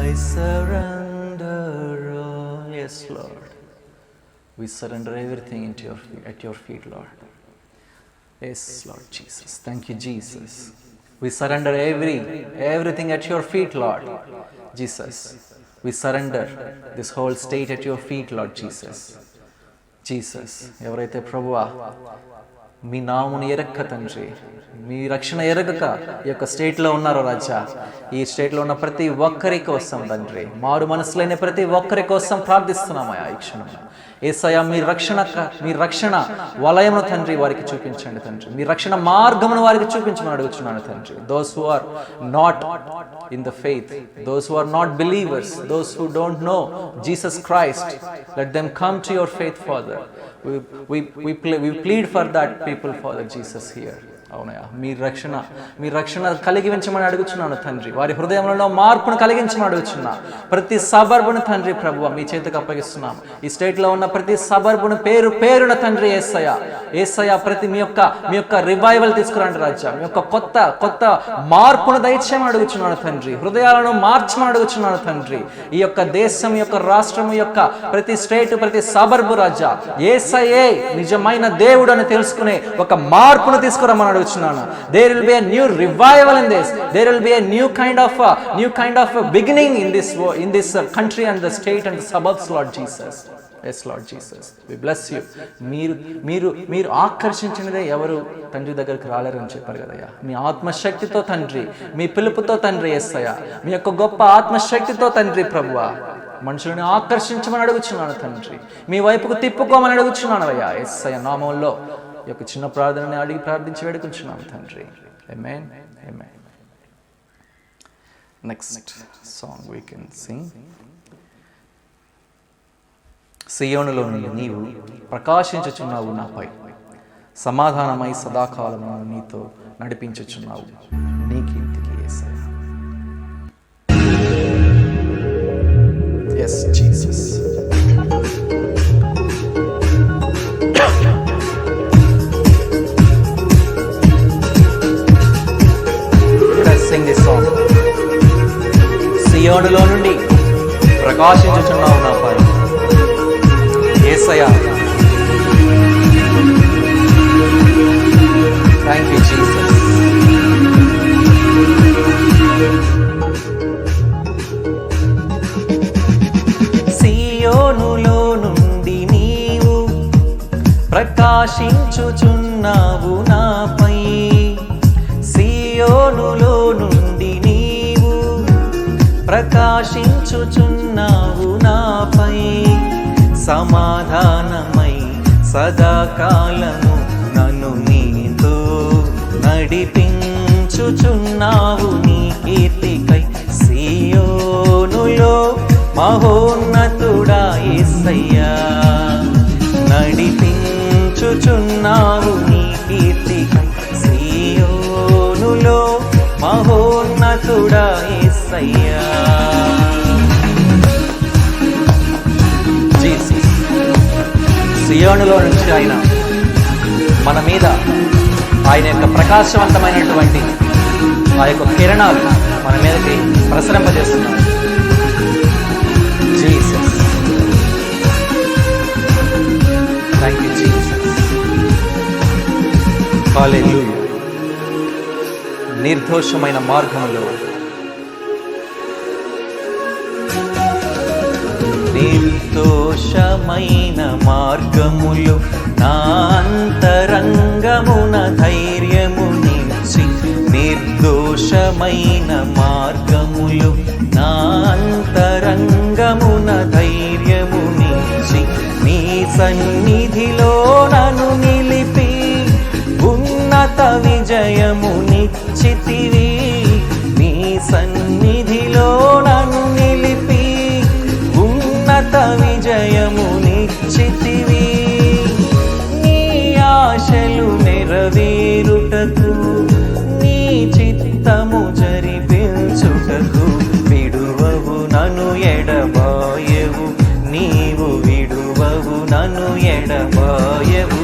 A: I surrender all. Yes, Lord. We surrender everything into at your feet, Lord. Yes, Lord Jesus. Thank you, Jesus. We surrender everything at your feet, Lord Jesus. We surrender this whole state at your feet, Lord Jesus. Jesus, ఎవరైతే ప్రభువా మీ నామమును ఎరక్క తండ్రి, మీ రక్షణ ఎరగక ఈ యొక్క స్టేట్లో ఉన్నారో రాజా, ఈ స్టేట్లో ఉన్న ప్రతి ఒక్కరి కోసం తండ్రి, మారు మనసులైన ప్రతి ఒక్కరి కోసం ప్రార్థిస్తున్నామయ్యా. ఈ క్షణం యేసయ్య మీ రక్షణ వలయమును తండ్రి వారికి చూపించండి తండ్రి. మీ రక్షణ మార్గమును వారికి చూపించమని అడుగుచున్నాను తండ్రి. Those who are not in the faith, those who are not believers, those who don't know Jesus Christ, let them come to your faith, Father. We plead for that people, Father Jesus, here. అవునయ్యా, మీ రక్షణ కలిగించమని అడుగుచున్నాను తండ్రి. వారి హృదయంలో మార్పును కలిగించమని అడుగుచున్నా. ప్రతి సబర్బును తండ్రి ప్రభువా మీ చేతికి అప్పగిస్తున్నాము. ఈ స్టేట్లో ఉన్న ప్రతి సబర్బును పేరున తండ్రి యేసయ్య ప్రతి మీ యొక్క రివైవల్ తీసుకురండి రాజా. మీ యొక్క కొత్త మార్పును దయచేయమని అడుగుచున్నాను తండ్రి. హృదయాలను మార్చమని అడుగుచున్నాను తండ్రి. ఈ యొక్క దేశం యొక్క రాష్ట్రం యొక్క ప్రతి స్టేట్ ప్రతి సబర్బు రాజా యేసయ్యే నిజమైన దేవుడు అని తెలుసుకునే ఒక మార్పును తీసుకురమ్మని there will be a new revival in this. There will be a new kind of beginning in this country and the state and the suburbs, Lord Jesus. Yes, Lord Jesus, we bless you. మీరు ఆకర్షించినదే ఎవరు తండ్రి దగ్గరికి రాలేరని చెప్పారు కదయ్యా. మీ ఆత్మశక్తితో తండ్రి, మీ పిలుపుతో తండ్రి యేసయ్య, మీ యొక్క గొప్ప ఆత్మశక్తితో తండ్రి ప్రభువా మనుషులను ఆకర్షించమని అడుగుచున్నాను తండ్రి. మీ వైపుకు తిప్పుకోమని అడుగుచున్నాను అయ్యా యేసయ్య నామములో. ఈ యొక్క చిన్న ప్రార్థనని అడిగి ప్రార్థించి వేడుకుంటున్నాను తండ్రి. Amen, amen. Next song we can sing. సియోనులో నీవు ప్రకాశించుచున్నావు, నాపై సమాధానమై సదాకాలము నీతో నడిపించుచున్నావు, నీ కీర్తికి యేసయ్యా. Yes, Jesus. Sing this song. సియోనులో నుండి ప్రకాశించుచున్నావు నాపై యేసయ్యా. Thank you, Jesus. సియోనులో నుండి నీవు ప్రకాశించుచున్నావు నాపై. సియోనులో నుండి నీవు ప్రకాశించుచున్నావు నాపై. సమాధానమై సదాకాలము నన్ను నీతో నడిపించుచున్నావు, నీ కీర్తికై. సియోనులో మహోన్నతుడా యేసయ్యా, నడిపించుచున్నావు నీ కీర్తికై. సియోనులో మహోన్నతుడా యేసయ్యా. జీసస్, సియోనులో నుంచి ఆయన మన మీద ఆయన యొక్క ప్రకాశవంతమైనటువంటి ఆ యొక్క కిరణాలు మన మీదకి ప్రసరింపజేస్తున్నారు. Jesus, thank you Jesus. Hallelujah. నిర్దోషమైన మార్గములో నా అంతరంగమున ధైర్యము నిలిచి. నిర్దోషమైన మార్గములు నా అంతరంగమున ధైర్యము నిలిచి. నీ సన్నిధిలో నన్ను నిలిపి ఉన్నత విజయము నిశ్చితివి. నీ సన్నిధిలో నన్ను నిలిపి ఉన్నత విజయము నిశ్చితివి. నీ ఆశలు నెరవేరుటకు, నీ చిత్తము జరిపించుటకు విడువవు నన్ను ఎడబాయవు, నీవు విడువవు నన్ను ఎడబాయవు.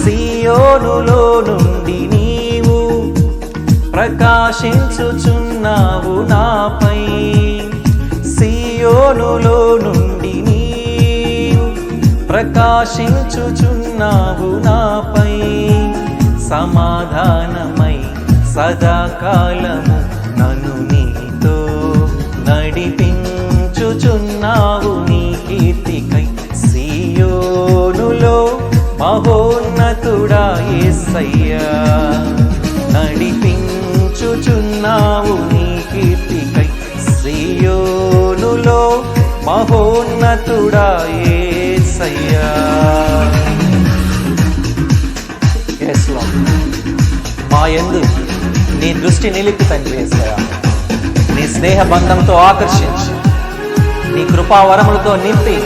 A: సియోనులో నుండి నీవు ప్రకాశించుచున్నావు నాపై. సియోనులో నుండి నీవు ప్రకాశించుచున్నావు నాపై. సమాధానమై సదాకాలము నన్ను నీతో నడిపించుచున్నావు, నీ కీర్తికై. సియోనులో మహోన్నతుడా యేసయ్యా, నడిపించుచున్నావు నీ కీర్తికై. సియోనులో మహోన్నతుడా యేసయ్యా. యేసయ్యా. yes Lord, మా యందు నీ దృష్టి నిలిపి తండ్రి యేసయ్యా, నీ స్నేహ బంధంతో ఆకర్షించి నీ కృపావరములతో నింపి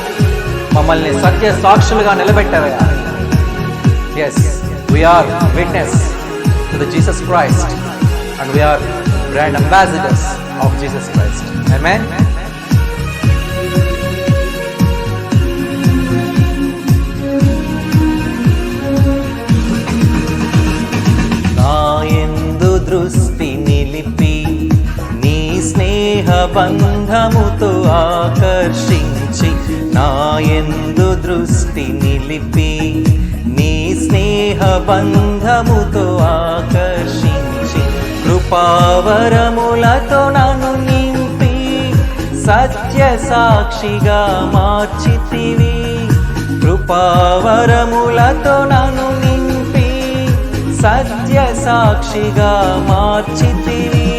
A: మమ్మల్ని సత్య సాక్షులుగా నిలబెట్టావయ్యా. yes, we are witness to the Jesus Christ and we are brand ambassadors of Jesus Christ. Amen. నాయందు దృష్టి నిలిపి నీ స్నేహ బంధముతో ఆకర్షించి, నాయందు దృష్టి నిలిపి నీ స్నేహ బంధముతో ఆకర్షించి, కృపావరములతో నన్ను నింపి సత్య సాక్షిగా మార్చితివి. కృపావరములతో నన్ను నింపి సత్య సాక్షిగా మార్చితివి.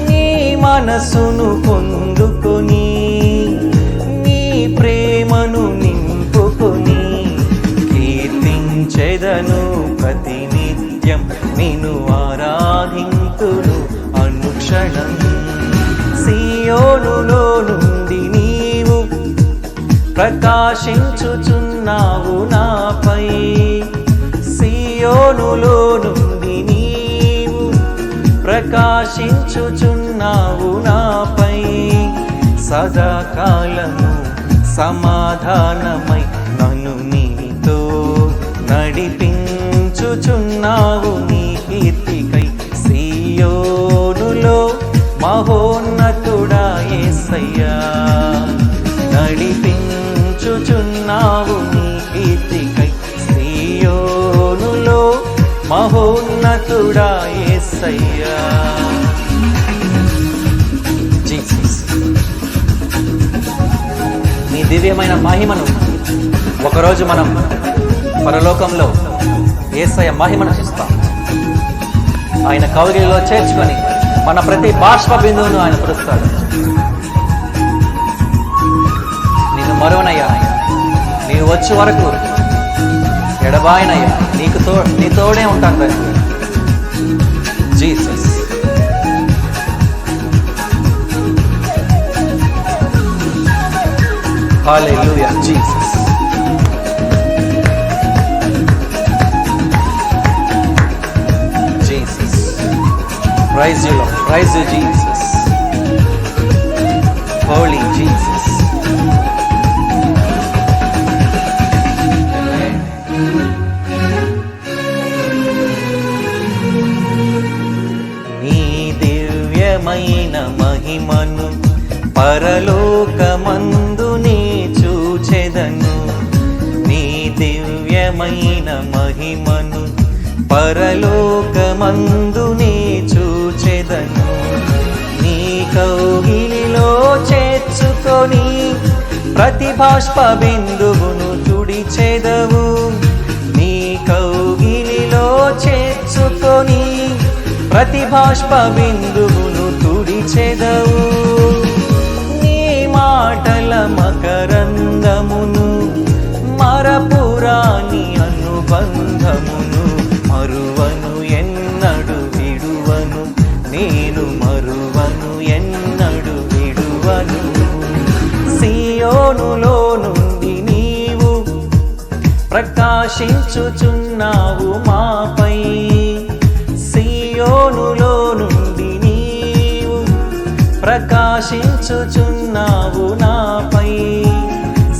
A: నీ మనసును పొందుకొని నీ ప్రేమను నింపుకొని కీర్తించెదను ప్రతినిత్యం, నిన్ను ఆరాధింతును అనుక్షణం. సియోనులో నుండి నీవు ప్రకాశించుచున్నావు నాపై, సియోనులో నుండి నీవు ప్రకాశించుచున్నావు నాపై. సదాకాలము సమాధానమై నన్ను నీతో నడిపించుచున్నావు నీ కీర్తికై. సియోనులో మహోన్నతుడా యేసయ్యా, నడిపించుచున్నావు నీ కీర్తికై. సియోనులో మహోన్నతుడా యేసయ్యా. జీసస్, నీ దివ్యమైన మహిమను ఒకరోజు మనం పరలోకంలో యేసయ్య మహిమను చూస్తాం. ఆయన కౌగిలిలో చేర్చుకొని మన ప్రతి బాష్ప బిందువును ఆయన పిలుస్తాడు. నిన్ను మరువనయ్యా, నీవు వచ్చే వరకు ఎడబాయనయ్యా, నీ తోడే ఉంటాను తండ్రి. Jesus, hallelujah. Jesus, Jesus, praise you Lord, praise you Jesus, holy Jesus. నీ దివ్యమైన మహిమను పరలోకమందు నీ చూచెదను, నీ దివ్యమైన మహిమను పరలోకమందు నీ చూచెదను. నీ కౌగిలిలో చేర్చుకొని ప్రతి బాష్ప బిందువును తుడిచెదవు. నీ కౌగిలిలో చేర్చుకొని ప్రతి బాష్ప బిందువును తుడిచెదవు. నీ మాటల మకరందమును మరపురాని అనుబంధమును మరువను ఎన్నడు విడువను, నేను మరువను ఎన్నడు విడువను. సియోనులో నుండి నీవు ప్రకాశించుచున్నావు మాపై, సియోనులో నుండి నీవు ప్రకాశించుచున్నావు నాపై.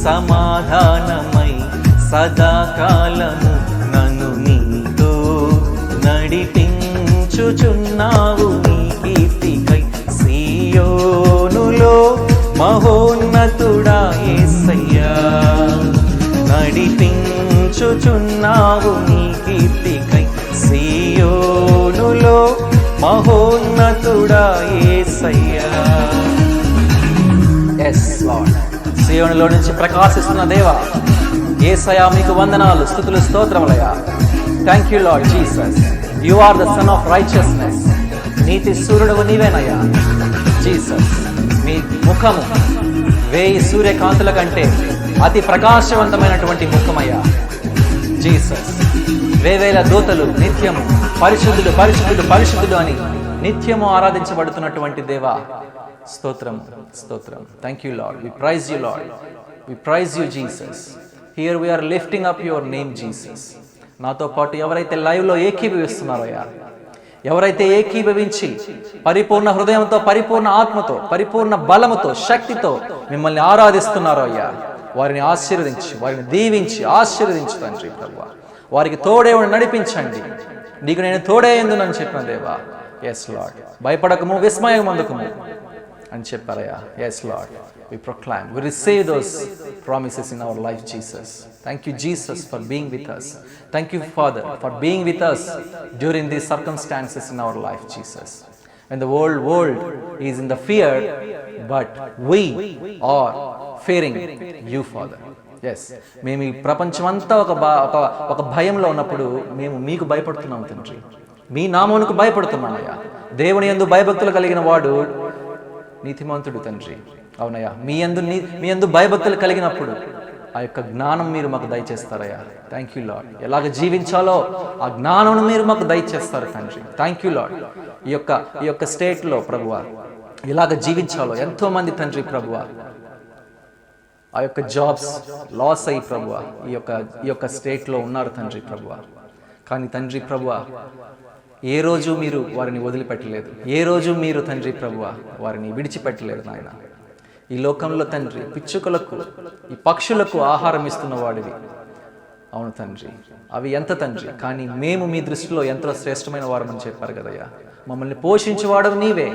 A: సమాధానమై సదాకాలము నన్ను నీతో నడిపించుచున్నావు నీ కీర్తికై. సియోనులో మహోన్నతుడా యేసయ్యా, నడిపించుచున్నావు నీ కీర్తికై. సియోనులో మహోన్నతుడా యేసయ్యా. yes Lord, సియోనులో నుంచి ప్రకాశిస్తున్న దేవా యేసయ్యా, మీకు వందనాలు, స్తుతులు, స్తోత్రములయ్యా. Thank you Lord Jesus, you are the sun of righteousness. నీతి సూర్యుడు నీవేనయ్యా జీసస్. మీ ముఖము వేయి సూర్యకాంతుల కంటే అతి ప్రకాశవంతమైనటువంటి ముఖమయ్యా జీసస్. వేవేల దూతలు నిత్యము పరిశుద్ధుడు పరిశుద్ధుడు పరిశుద్ధుడు అని నిత్యము ఆరాధించబడుతున్నటువంటి దేవా, స్తోత్రం స్తోత్రం. Thank you Lord, we praise you Lord, we praise you Jesus. Here we're lifting up your name Jesus. నాతో పాటు ఎవరైతే లైవ్లో ఏకీభవిస్తున్నారో అయ్యా, ఎవరైతే ఏకీభవించి పరిపూర్ణ హృదయంతో, పరిపూర్ణ ఆత్మతో, పరిపూర్ణ బలముతో, శక్తితో మిమ్మల్ని ఆరాధిస్తున్నారో అయ్యా, వారిని ఆశీర్వదించి, వారిని దీవించి ఆశీర్వదించు తండ్రి ప్రభువా. వారికి తోడే నడిపించండి. నీకు నేను తోడే ఎందునని చెప్పిన దేవా. Yes Lord. భయపడకము, విస్మయం అందుకము అని చెప్పారయ్యా. Yes Lord. We proclaim, we receive those promises in our life, Jesus. Thank you, Jesus, for being with us. Thank you, Father, for being with us during these circumstances in our life, Jesus. When the whole world is in the fear, but we are fearing you, Father. Yes. మేము ఈ ప్రపంచమంతా ఒక భయంలో ఉన్నప్పుడు మేము మీకు భయపడుతున్నాం తండ్రి. మీ నామమునకు భయపడుతున్నామయ్యా. దేవుని యందు భయభక్తులు కలిగిన వాడు నీతిమంతుడు తండ్రి. అవునయ్యా, మీ యందు భయభక్తులు కలిగినప్పుడు ఆ యొక్క జ్ఞానం మీరు మాకు దయచేస్తారయ్యా. Thank you lord. ఎలాగ జీవించాలో ఆ జ్ఞానం మీరు మాకు దయచేస్తారు తండ్రి. Thank you Lord. ఈ యొక్క స్టేట్లో ప్రభువా ఎలాగ జీవించాలో ఎంతో మంది తండ్రి ప్రభువా ఆ యొక్క జాబ్స్ లాస్ అయ్యి ప్రభువా ఈ యొక్క స్టేట్లో ఉన్నారు తండ్రి ప్రభువా. కానీ తండ్రి ప్రభువా ఏ రోజు మీరు వారిని వదిలిపెట్టలేదు, ఏ రోజు మీరు తండ్రి ప్రభువా వారిని విడిచిపెట్టలేదు నాయన. ఈ లోకంలో తండ్రి పిచ్చుకలకు, ఈ పక్షులకు ఆహారం ఇస్తున్న వాడివి. అవును తండ్రి, అవి ఎంత తండ్రి, కానీ మేము మీ దృష్టిలో ఎంతో శ్రేష్టమైన వారమని చెప్పారు కదయ్యా. మమ్మల్ని పోషించేవాడు నీవే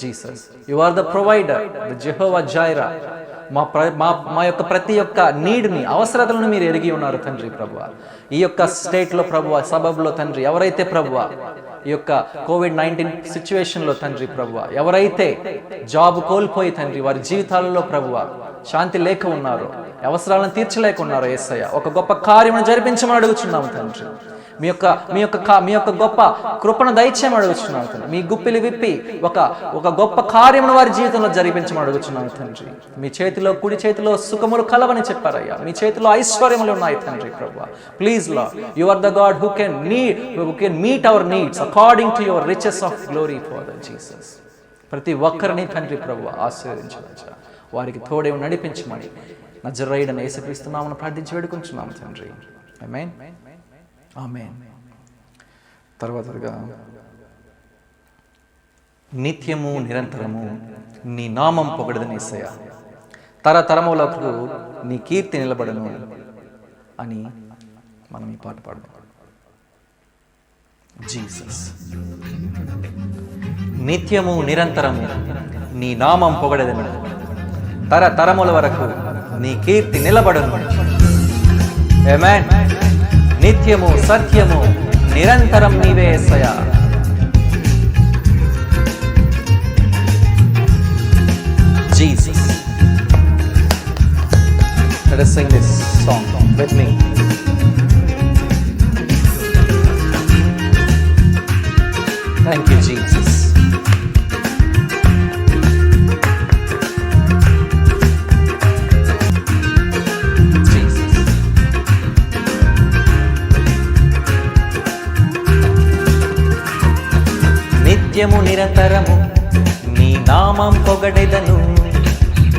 A: Jesus. You are the provider, the Jehovah Jireh. మా యొక్క ప్రతి ఒక్క నీడ్ని, అవసరతలను మీరు ఎరిగి ఉన్నారు తండ్రి ప్రభువా. ఈ యొక్క స్టేట్లో ప్రభువా, సబబ్లో తండ్రి ఎవరైతే ప్రభువా ఈ యొక్క COVID-19 సిచ్యువేషన్లో తండ్రి ప్రభువా ఎవరైతే జాబ్ కోల్పోయి తండ్రి వారి జీవితాలలో ప్రభువా శాంతి లేక ఉన్నారో, అవసరాలను తీర్చలేకున్నారో యేసయ్య, ఒక గొప్ప కార్యమును జరిపించమని అడుగుచున్నాము తండ్రి. మీ యొక్క గొప్ప కృపను దయచేయమని అడుగుచున్నాము తండ్రి. మీ గుప్పిలి విప్పి ఒక గొప్ప కార్యమును వారి జీవితంలో జరిపించమని అడుగుచున్నాము తండ్రి. మీ చేతిలో, కుడి చేతిలో సుఖములు కలవని చెప్పారయ్యా. మీ చేతిలో ఐశ్వర్యములు ఉన్నాయి తండ్రి ప్రభువా. Please Lord, you are the God who can meet our needs according to your riches of glory father Jesus. ప్రతి ఒక్కరిని తండ్రి ప్రభువా ఆశీర్వదించవచ్చు, వారికి తోడే నడిపించమని నజరేయుడైన యేసుక్రీస్తు నామమున ప్రార్థించి వేడుకుంటున్నాము తండ్రి. ఆమేన్ ఆమేన్. తర్వాతగా నిత్యము నిరంతరము నీ నామం పొగడదని యేసయ్యా, తరతరములకు నీ కీర్తి నిలబడను అని మనం ఈ పాట పాడదాం. జీసస్. నిత్యము నిరంతరము నీ నామం పొగడదను, తరతరముల వరకు నీ కీర్తి నిలబడను. ఆమేన్. నిత్యము సత్యము నిరంతరం నీవే యేసయ్యా. Jesus. Let us sing this song with me. Thank you, Jesus. నిత్యము నిరంతరము నీ నామం పొగడెదను,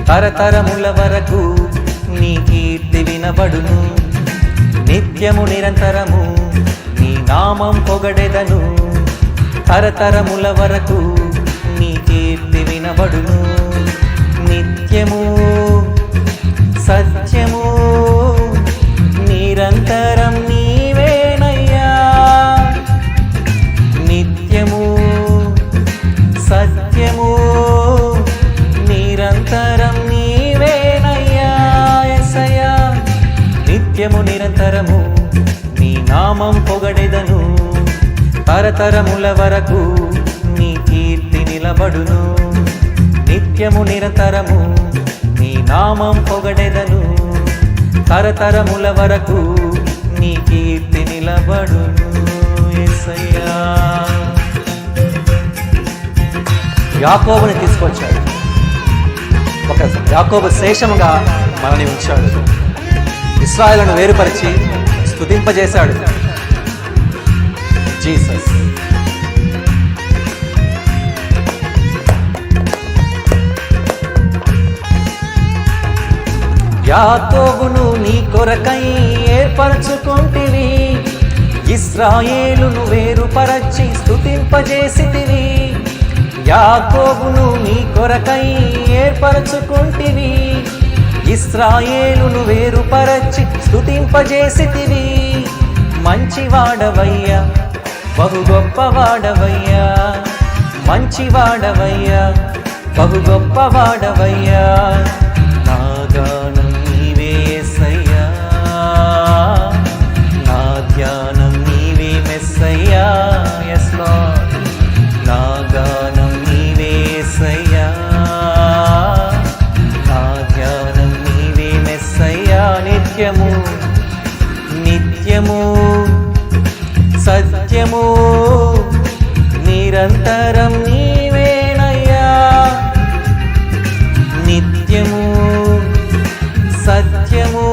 A: తరతరముల వరకు నీ కీర్తి వినబడును. నిత్యము నిరంతరము నీ నామం పొగడెదను, తరతరముల వరకు నీ కీర్తి వినబడును. నిత్యము సత్యము నిరంతరం నీవేనయ్యా. నిత్యము సత్యము నిరంతరం నీవేనయ్యా యేసయ్యా. నిత్యము నిరంతరము నీ నామం పొగడెదను, తరతరముల వరకు నీ కీర్తి నిలబడును. నిత్యము నిరంతరము నీ నామం పొగడెదను, తరతరముల వరకు నీ కీర్తి నిలబడును యేసయ్యా. యాకోబుని తీసుకొచ్చాడు, ఒక యాకోబు శేషముగా మనల్ని ఉంచాడు. ఇశ్రాయేలును వేరుపరిచి స్తుతింపజేశాడు. జీసస్. యాకోబును నీ కొరకై ఏర్పరచుకొంటివి, ఇశ్రాయేలును వేరుపరచి స్తుతింపజేసితివి. యాకోబును నీ కొరకై ఏర్పరచుకొంటివి, ఇశ్రాయేలును వేరుపరచి స్తుతింపజేసితివి. మంచివాడవయ్యా, బహు గొప్పవాడవయ్యా, మంచివాడవయ్యా, బహు గొప్పవాడవయ్యా. నా గానం నీవే యేసయ్యా, నా ధ్యానం నీవే మెస్సయ్యా. yes Lord. నా గానం నీవే యేసయ్యా, నా ధ్యానం నీవే మెస్సయ్యా. నిత్యము నిత్యము సత్యము నిరంతరం నీవేనయ్యా, నిత్యము సత్యము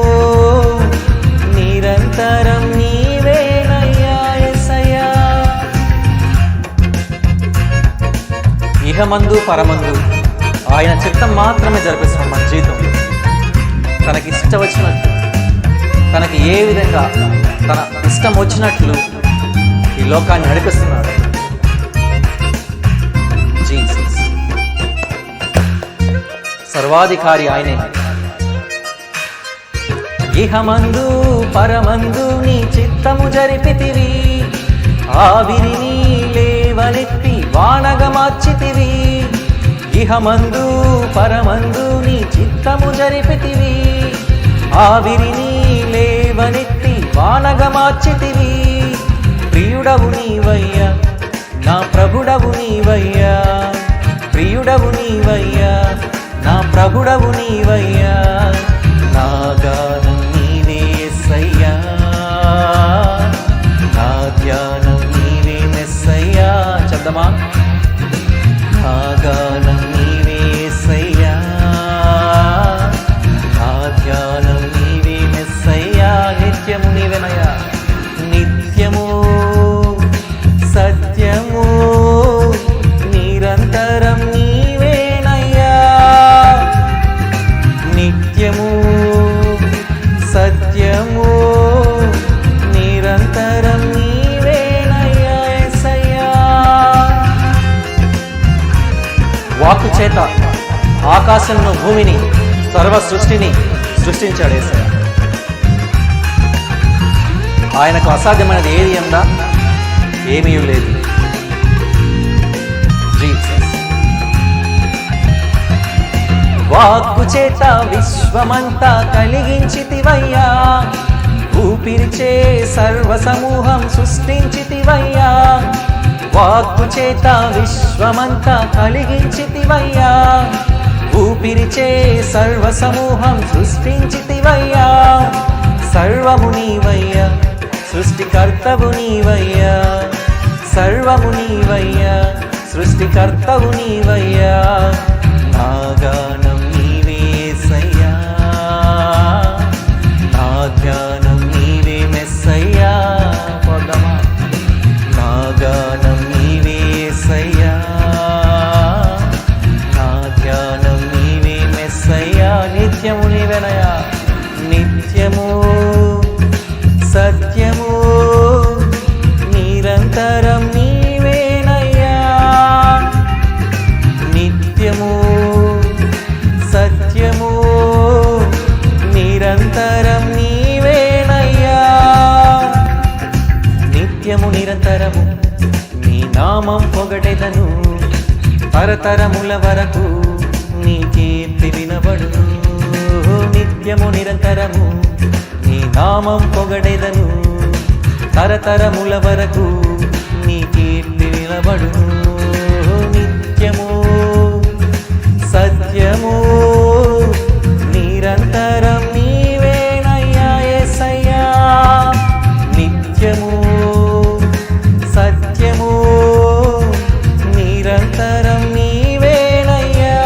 A: నిరంతరం నీవేనయ్యా యేసయ్యా. ఇహమందు పరమందు ఆయన చిత్తం మాత్రమే జరిపిస్తున్నాం. మన జీవితం తనకి ఇష్టం వచ్చినట్లు, తనకి ఏ విధంగా తన ఇష్టం వచ్చినట్లు ఈ లోకాన్ని నడిపిస్తున్నాడు. జీసస్ సర్వాధికారి ఆయనే. ఇహమందు పరమందు నీ చిత్తము జరిపితివి, ఆవిరిని లేవనెత్తి వానగా మార్చితివి. ఇహమందు పరమందు నీ చిత్తము జరిపితివి, ఆవిరిని లేవనెత్తి వానగా మార్చితివి. ప్రియుడవు నీవయ్యా, నా ప్రభుడవు నీవయ్యా, ప్రియుడవు నీవయ్యా, నా ప్రభుడవు నీవయ్యా. నా గానం నీవే యేసయ్యా, నా ధ్యానం నీవే మెస్సయ్యా. చెప్దామా? నా గానం నీవే యేసయ్యా, నా ధ్యానం నీవే మెస్సయ్యా. నిత్యము నీవేనయ్యా, నిత్యము సత్యము నిరంతరం నీవేనయ్యా, నిత్యము సత్యము నిరంతరం నీవేనయ్యా యేసయ్యా. వాక్కు చేత ఆకాశంను భూమిని సర్వ సృష్టిని సృష్టించాడు యేసయ్య. ఆయనకు అసాధ్యమైనది ఏది ఉందా? ఏమీ లేదు. జీసస్. వాక్కు చేత విశ్వమంతా కలిగించితివయ్యా, ఊపిరిచే సర్వ సమూహం సృష్టించితివయ్యా. వాక్కు చేత విశ్వమంతా కలిగించితివయ్యా, ఊపిరిచే సర్వ సమూహం సృష్టించితివయ్యా. సర్వము నీవయ్యా, సృష్టికర్తవు నీవయ్యా, సర్వము నీవయ్యా, సృష్టికర్తవు నీవయ్యా. నా గానం నీవే యేసయ్యా, నా ధ్యానం నీవే మెస్సయ్యా. పొద్దమా? నా గానం నీవే యేసయ్యా, నా ధ్యానం నీవే మెస్సయ్యా. నిత్యము నీవేనయ్యా, నిత్యము సత్యము నిరంతరం నీవేనయ్యా, నిత్యము సత్యము నిరంతరం నీవేనయ్యా. నిత్యము నిరంతరము నీ నామం పొగడెదను, తరతరముల వరకు నీ కీర్తి వినబడును. నిత్యము నిరంతరము నీ నామం పొగడెదను, తరతరముల వరకు నీ కీర్తి వినబడును. నిత్యము సత్యము నిరంతరం నీవేనయ్యా యేసయ్యా, నిత్యము సత్యము నిరంతరం నీవేనయ్యా.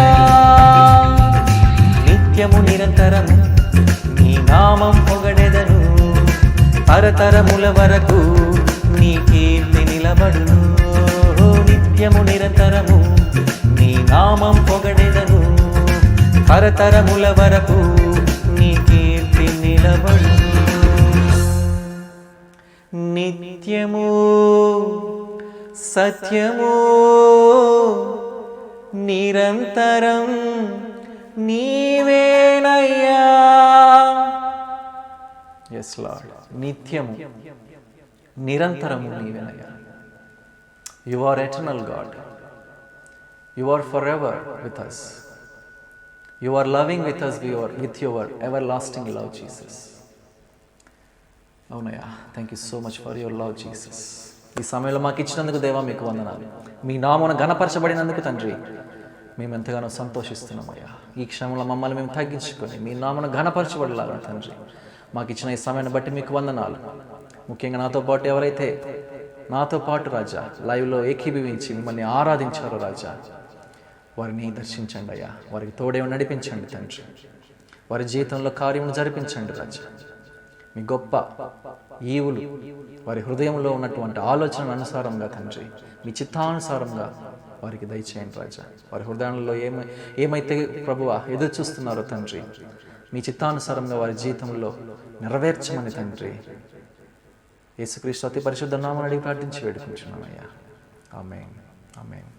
A: తరతరముల వరకు నీ కీర్తి నిలబడును. నిత్యము నిరంతరము నీ నామం పొగడెదను. తరతరముల వరకు నీ కీర్తి నిలబడును. నిత్యము సత్యము నిరంతరం నీవేనయ్యా. ఎస్ లార్డ్, నిత్యము నిరంతరము నీవేనయ్యా. You are eternal God. You are for ever with us. You are loving with us with your ever lasting love Jesus. అవునయ్యా, thank you so much for your love Jesus. ఈ సమయంలో మాకు ఇచ్చినందుకు దేవా మీకు వందనాలు. మీ నామమున ఘనపరచబడినందుకు తండ్రి మేము ఎంతగానో సంతోషిస్తున్నామయ్యా. ఈ క్షణంలో మమ్మల్ని మేము తగ్గించుకొని మీ నామమున ఘనపరచబడేలాగా తండ్రి మాకు ఇచ్చిన ఈ సమయాన్ని బట్టి మీకు వందనాలు. ముఖ్యంగా నాతో పాటు ఎవరైతే నాతో పాటు రాజా లైవ్లో ఏకీభవించి మిమ్మల్ని ఆరాధించారో రాజా, వారిని దర్శించండి అయ్యా. వారికి తోడే నడిపించండి తండ్రి. వారి జీవితంలో కార్యమును జరిపించండి రాజా. మీ గొప్ప ఈవులు వారి హృదయంలో ఉన్నటువంటి ఆలోచన అనుసారంగా తండ్రి, మీ చిత్తానుసారంగా వారికి దయచేయండి రాజా. వారి హృదయంలో ఏమైతే ప్రభువా ఎదురు చూస్తున్నారో తండ్రి, మీ చిత్తానుసారంగా వారి జీవితంలో నెరవేర్చమని తండ్రి యేసుక్రీస్తు అతి పరిశుద్ధ నామమున అడిగి ప్రార్థించి వేడుకుంటున్నామయ్యా. ఆమేన్, ఆమేన్.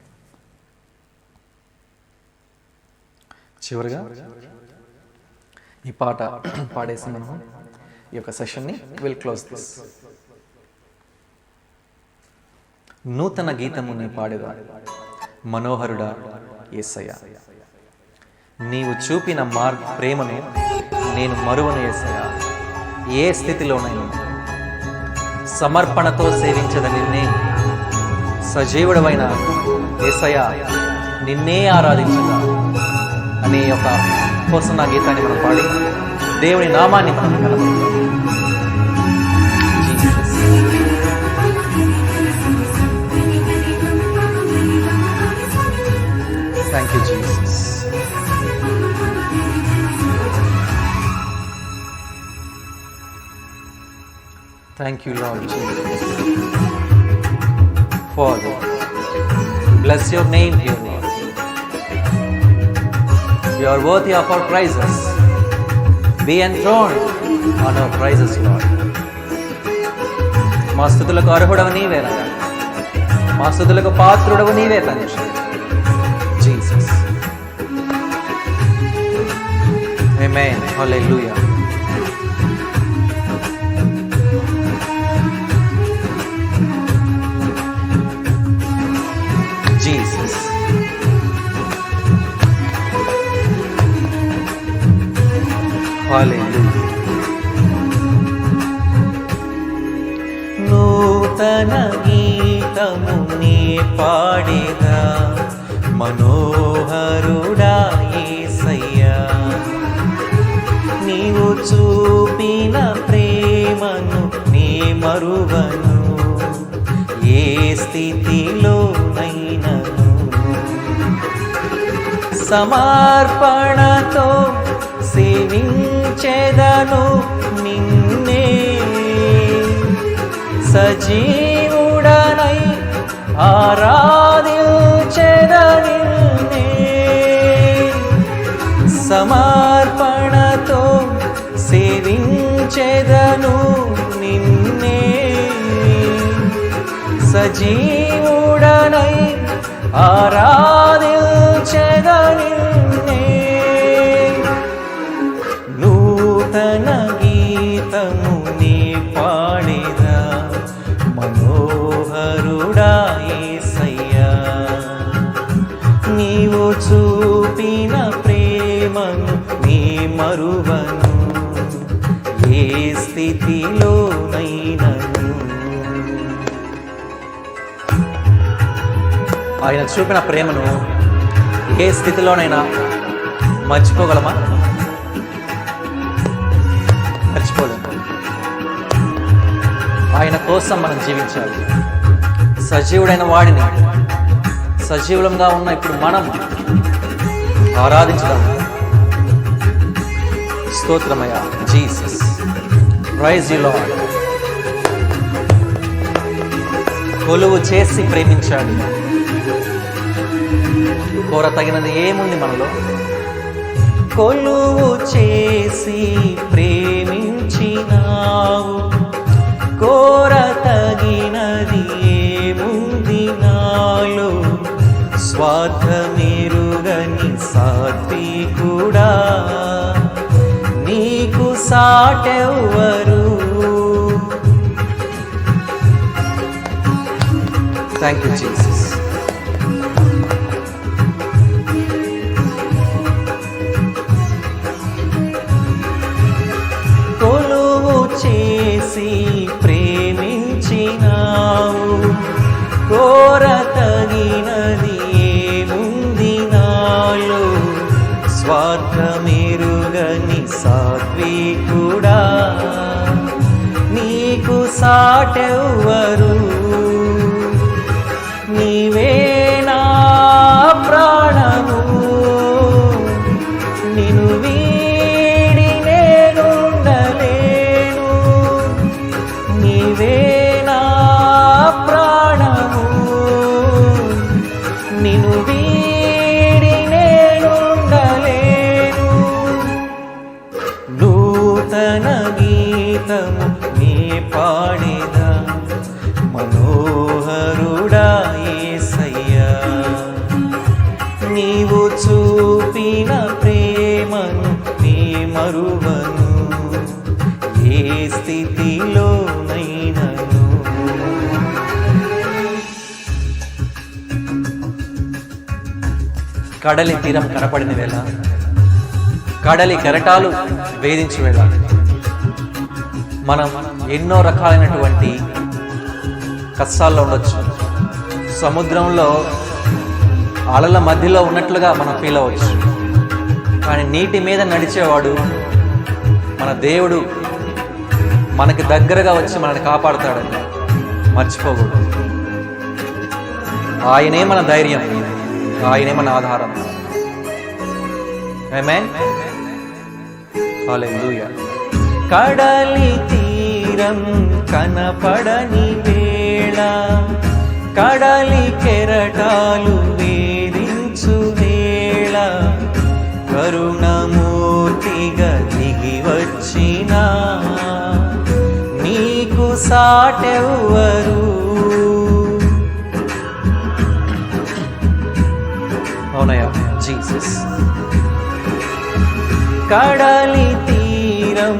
A: చివరిగా ఈ పాట పాడేసి మనము ఈ యొక్క సెషన్ని విల్ క్లోజ్ దిస్. నూతన గీతము నీ పాడేదా మనోహరుడా యేసయ్య. నీవు చూపిన ప్రేమను నేను మరువను యేసయ్య. ఏ స్థితిలోనైనా సమర్పణతో సేవించద నిన్నే. సజీవుడవైన యేసయ్య నిన్నే ఆరాధించగా అనే యొక్క కోసం నా గీతాన్ని మనం పాడి దేవుని నామాన్ని మనం కనబడతాం. Thank you, Jesus. Thank you, Lord Jesus. Father, bless your name here, Lord. You are worthy of our praises. Be enthroned on our praises, Lord. మా స్తుతులకు అర్హుడవు నీవేనయ్యా. మా స్తుతులకు పాత్రుడవు నీవే తండ్రి. Jesus. Amen. Hallelujah. Jesus. Hallelujah. నూతన గీతము నీ పాడేదా మనోహరుడా యేసయ్యా. నీవు చూపిన ప్రేమను నీ మరువను. ఏ స్థితిలోనైనను సమర్పణతో సేవించెదను నిన్నే. సజీవుడనై ఆరాధించెదనిన్నే. సమర్పణతో సేవించెదను నిన్నే. సజీవుడనై ఆరాధించెదనిన్నే. నూతన గీతము నీ పాడేదా మనోహరుడా యేసయ్యా. నీవు చూపిన ప్రేమను నీ మరువను. ఏ స్థితిలోనైనను ఆయన చూపిన ప్రేమను ఏ స్థితిలోనైనా మర్చిపోగలమా? మర్చిపోలేము. ఆయన కోసం మనం జీవించాలి. సజీవుడైన వాడిని, సజీవులంగా ఉన్న ఇప్పుడు మనం ఆరాధించడం. స్తోత్రమయ్యా జీసస్. Praise you lord. కొలువు చేసి ప్రేమించాడు. కోరతగినది ఏముంది మనలో? కొలువు చేసి ప్రేమించినావు, కోరతగినది ఏముంది నాలో? స్వార్థమెరుగని సాత్వికుడా, నీకు సాటెవ్వరు? Thank you Jesus. కొలువు చేసి ప్రేమించినావు, కోరతగినది ఏముంది నాలో? స్వార్థమెరుగని సాత్వికుడా, నీకు సాటెవ్వరు? నీవే నా ప్రాణము, నిన్ను వీడి నేనుండలేను. నీవే నా ప్రాణము, నిన్ను వీడి నేనుండలేను. నూతన గీతము నీ పాడేదా, మనోహరుడా యేసయ్యా. నీవు చూపిన ప్రేమను నీ మరువను, ఏ స్థితిలోనైనను. కడలి తీరం కనపడిన వేళ, కడలి కెరటాలు వేధించే వేళ, మనం ఎన్నో రకాలైనటువంటి కష్టాల్లో ఉండొచ్చు. సముద్రంలో అలల మధ్యలో ఉన్నట్లుగా మనం ఫీల్ అవ్వచ్చు. కానీ నీటి మీద నడిచేవాడు మన దేవుడు మనకి దగ్గరగా వచ్చి మనల్ని కాపాడుతాడని మర్చిపోకూడదు. ఆయనే మన ధైర్యం, ఆయనే మన ఆధారం. ఆమేన్. హల్లెలూయా. కడలి తీరం కనపడని వేళ, కడలి కెరటాలు వేధించు వేళ, కరుణమూర్తిగా దిగి వచ్చిన నీకు సాటెవ్వరు? అవునయ్యా జీసస్. కడలి తీరం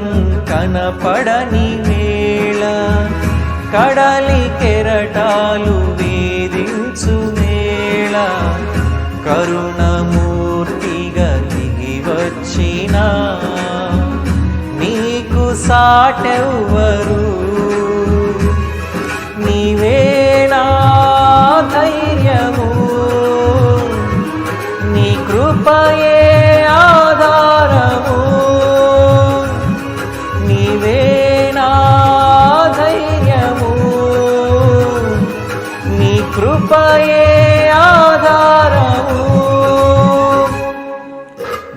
A: కనపడని వేళ, కడలి కెరటాలు వేధించు వేళ, కరుణమూర్తిగా దిగి వచ్చిన నీకు సాటెవ్వరు? నీవే నా ధైర్యము, నీ కృపయే ఆధారము. నీవే నా ధైర్యము, నీ కృపయే ఆధారము.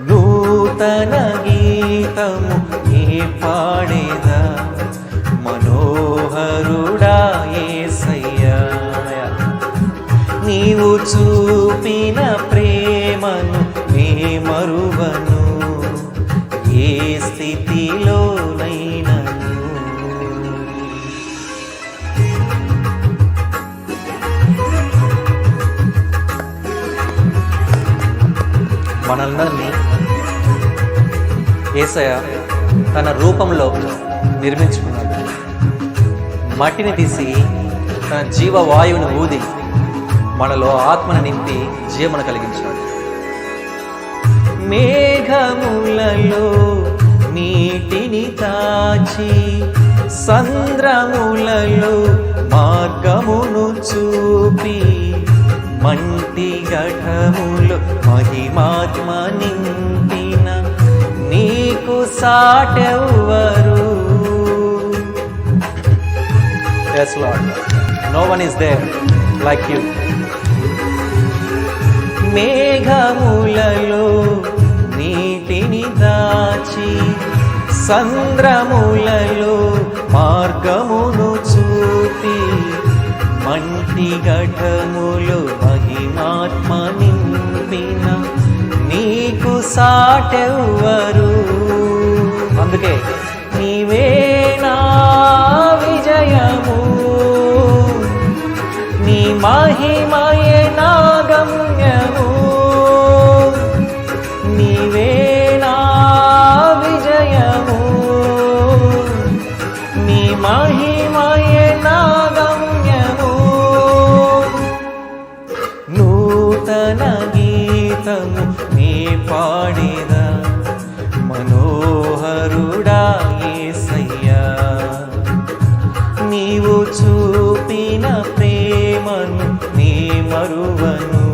A: నూతన గీతము నీ పాడేదా, మనోహరుడా యేసయ్యా. నీవు చూపిన ప్రేమను నే మరువను, ఏ స్థితిలోనైనను. మనల్ని యేసయ్య తన రూపంలో నిర్మించుకున్నాడు. మట్టిని తీసి తన జీవవాయువుని ఊది మనలో ఆత్మను నింపి జీవన కలిగించాడు. మేఘములలో నీటిని తాచి, సంద్రములలో మార్గమును చూపి, మంటి ఘటములో మహిమాత్మ నింపిన నీకు సాటెవ్వరు? Yes, Lord. No one is there like you. మేఘములలో నీటిని దాచి, సంద్రములలో మార్గమును చూపి, మంటి ఘటములు మహిమాత్మ నింపిన నీకు సాటెవ్వరు. అందుకే నీవే నా విజయము, నీ మహిమయే నా గమ్యము. నీవే నా విజయము, నీ మహిమయే నా గమ్యము. నూతన గీతము నీ పాడేదా మనోహరుడా యేసయ్యా. నీవు చూపిన ప్రేమను నీ మరువను,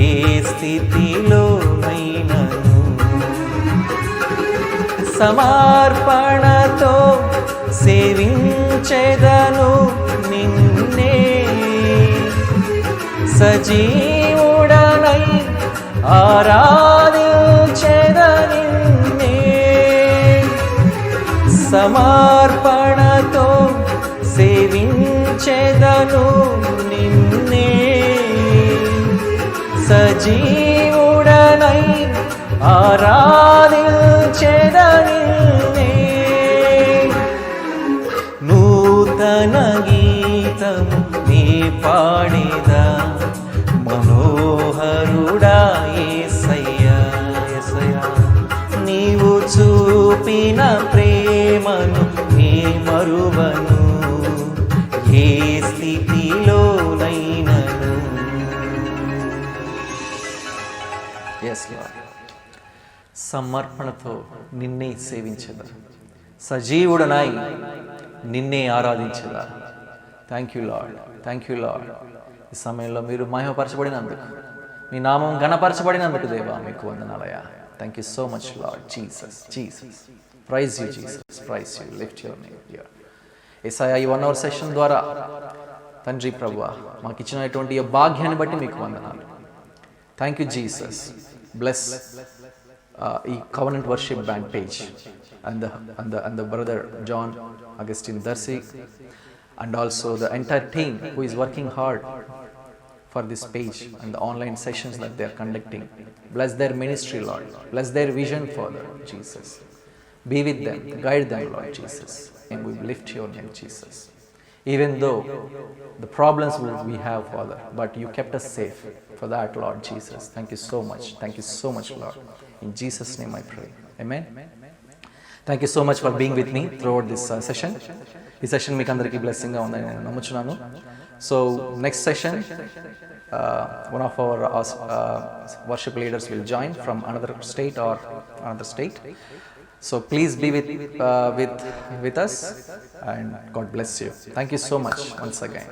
A: ఏ స్థితిలోనైనను. సమర్పణతో సేవించెదను నిన్నే, సజీవుడనై ఆరాధించెదనిన్నే. సమర్పణతో సేవించెదను నిన్నే, సజీవుడనై ఆరాధించెదనిన్నే. నూతన గీతము నీ పాడేదా మనోహరుడా యేసయ్యా. యేసయ్యా నీవు చూపిన ప్రేమను నీ మరువను, ఏ స్థితిలోనైనను. ఎస్ లార్డ్, సమర్పణతో నిన్నే సేవించదా, సజీవుడనై నిన్నే ఆరాధించదా. Thank you Lord, thank you Lord. ఈ సమయంలో మీరు మహిమపరచబడినందుకు, మీ నామం ఘనపరచబడినందుకు దేవా మీకు వందనాలయ్యా. Thank you so much Lord Jesus. Jesus praise you, Jesus praise you, lift your name here. యేసయ్యా ఈ 1 hour సెషన్ ద్వారా తండ్రి ప్రభువా మాకు ఇచ్చినటువంటి ఈ భాగ్యాన్ని బట్టి మీకు వందనాలు. Thank you Jesus. బ్లెస్ ఈ covenant worship band page and the brother John Augustine Darcy, and also the entire team who is working hard for this page and the online sessions that they are conducting. Bless their ministry, Lord. Bless their vision, Father Jesus. Be with them, guide them, Lord Jesus, and we lift your name, Jesus. Even though the problems we have, Father, but you kept us safe. For that, Lord Jesus, thank you so much. Thank you so much, Lord. In Jesus' name I pray. Amen. Thank you so much for being with me throughout this session. ఈ session మీకు అందరికీ బ్లెస్సింగ్గా ఉందని నేను నమ్ముచున్నాను. So next session one of our worship leaders will join from another state or another state. So please be with us, and God bless you. Thank you so much once again.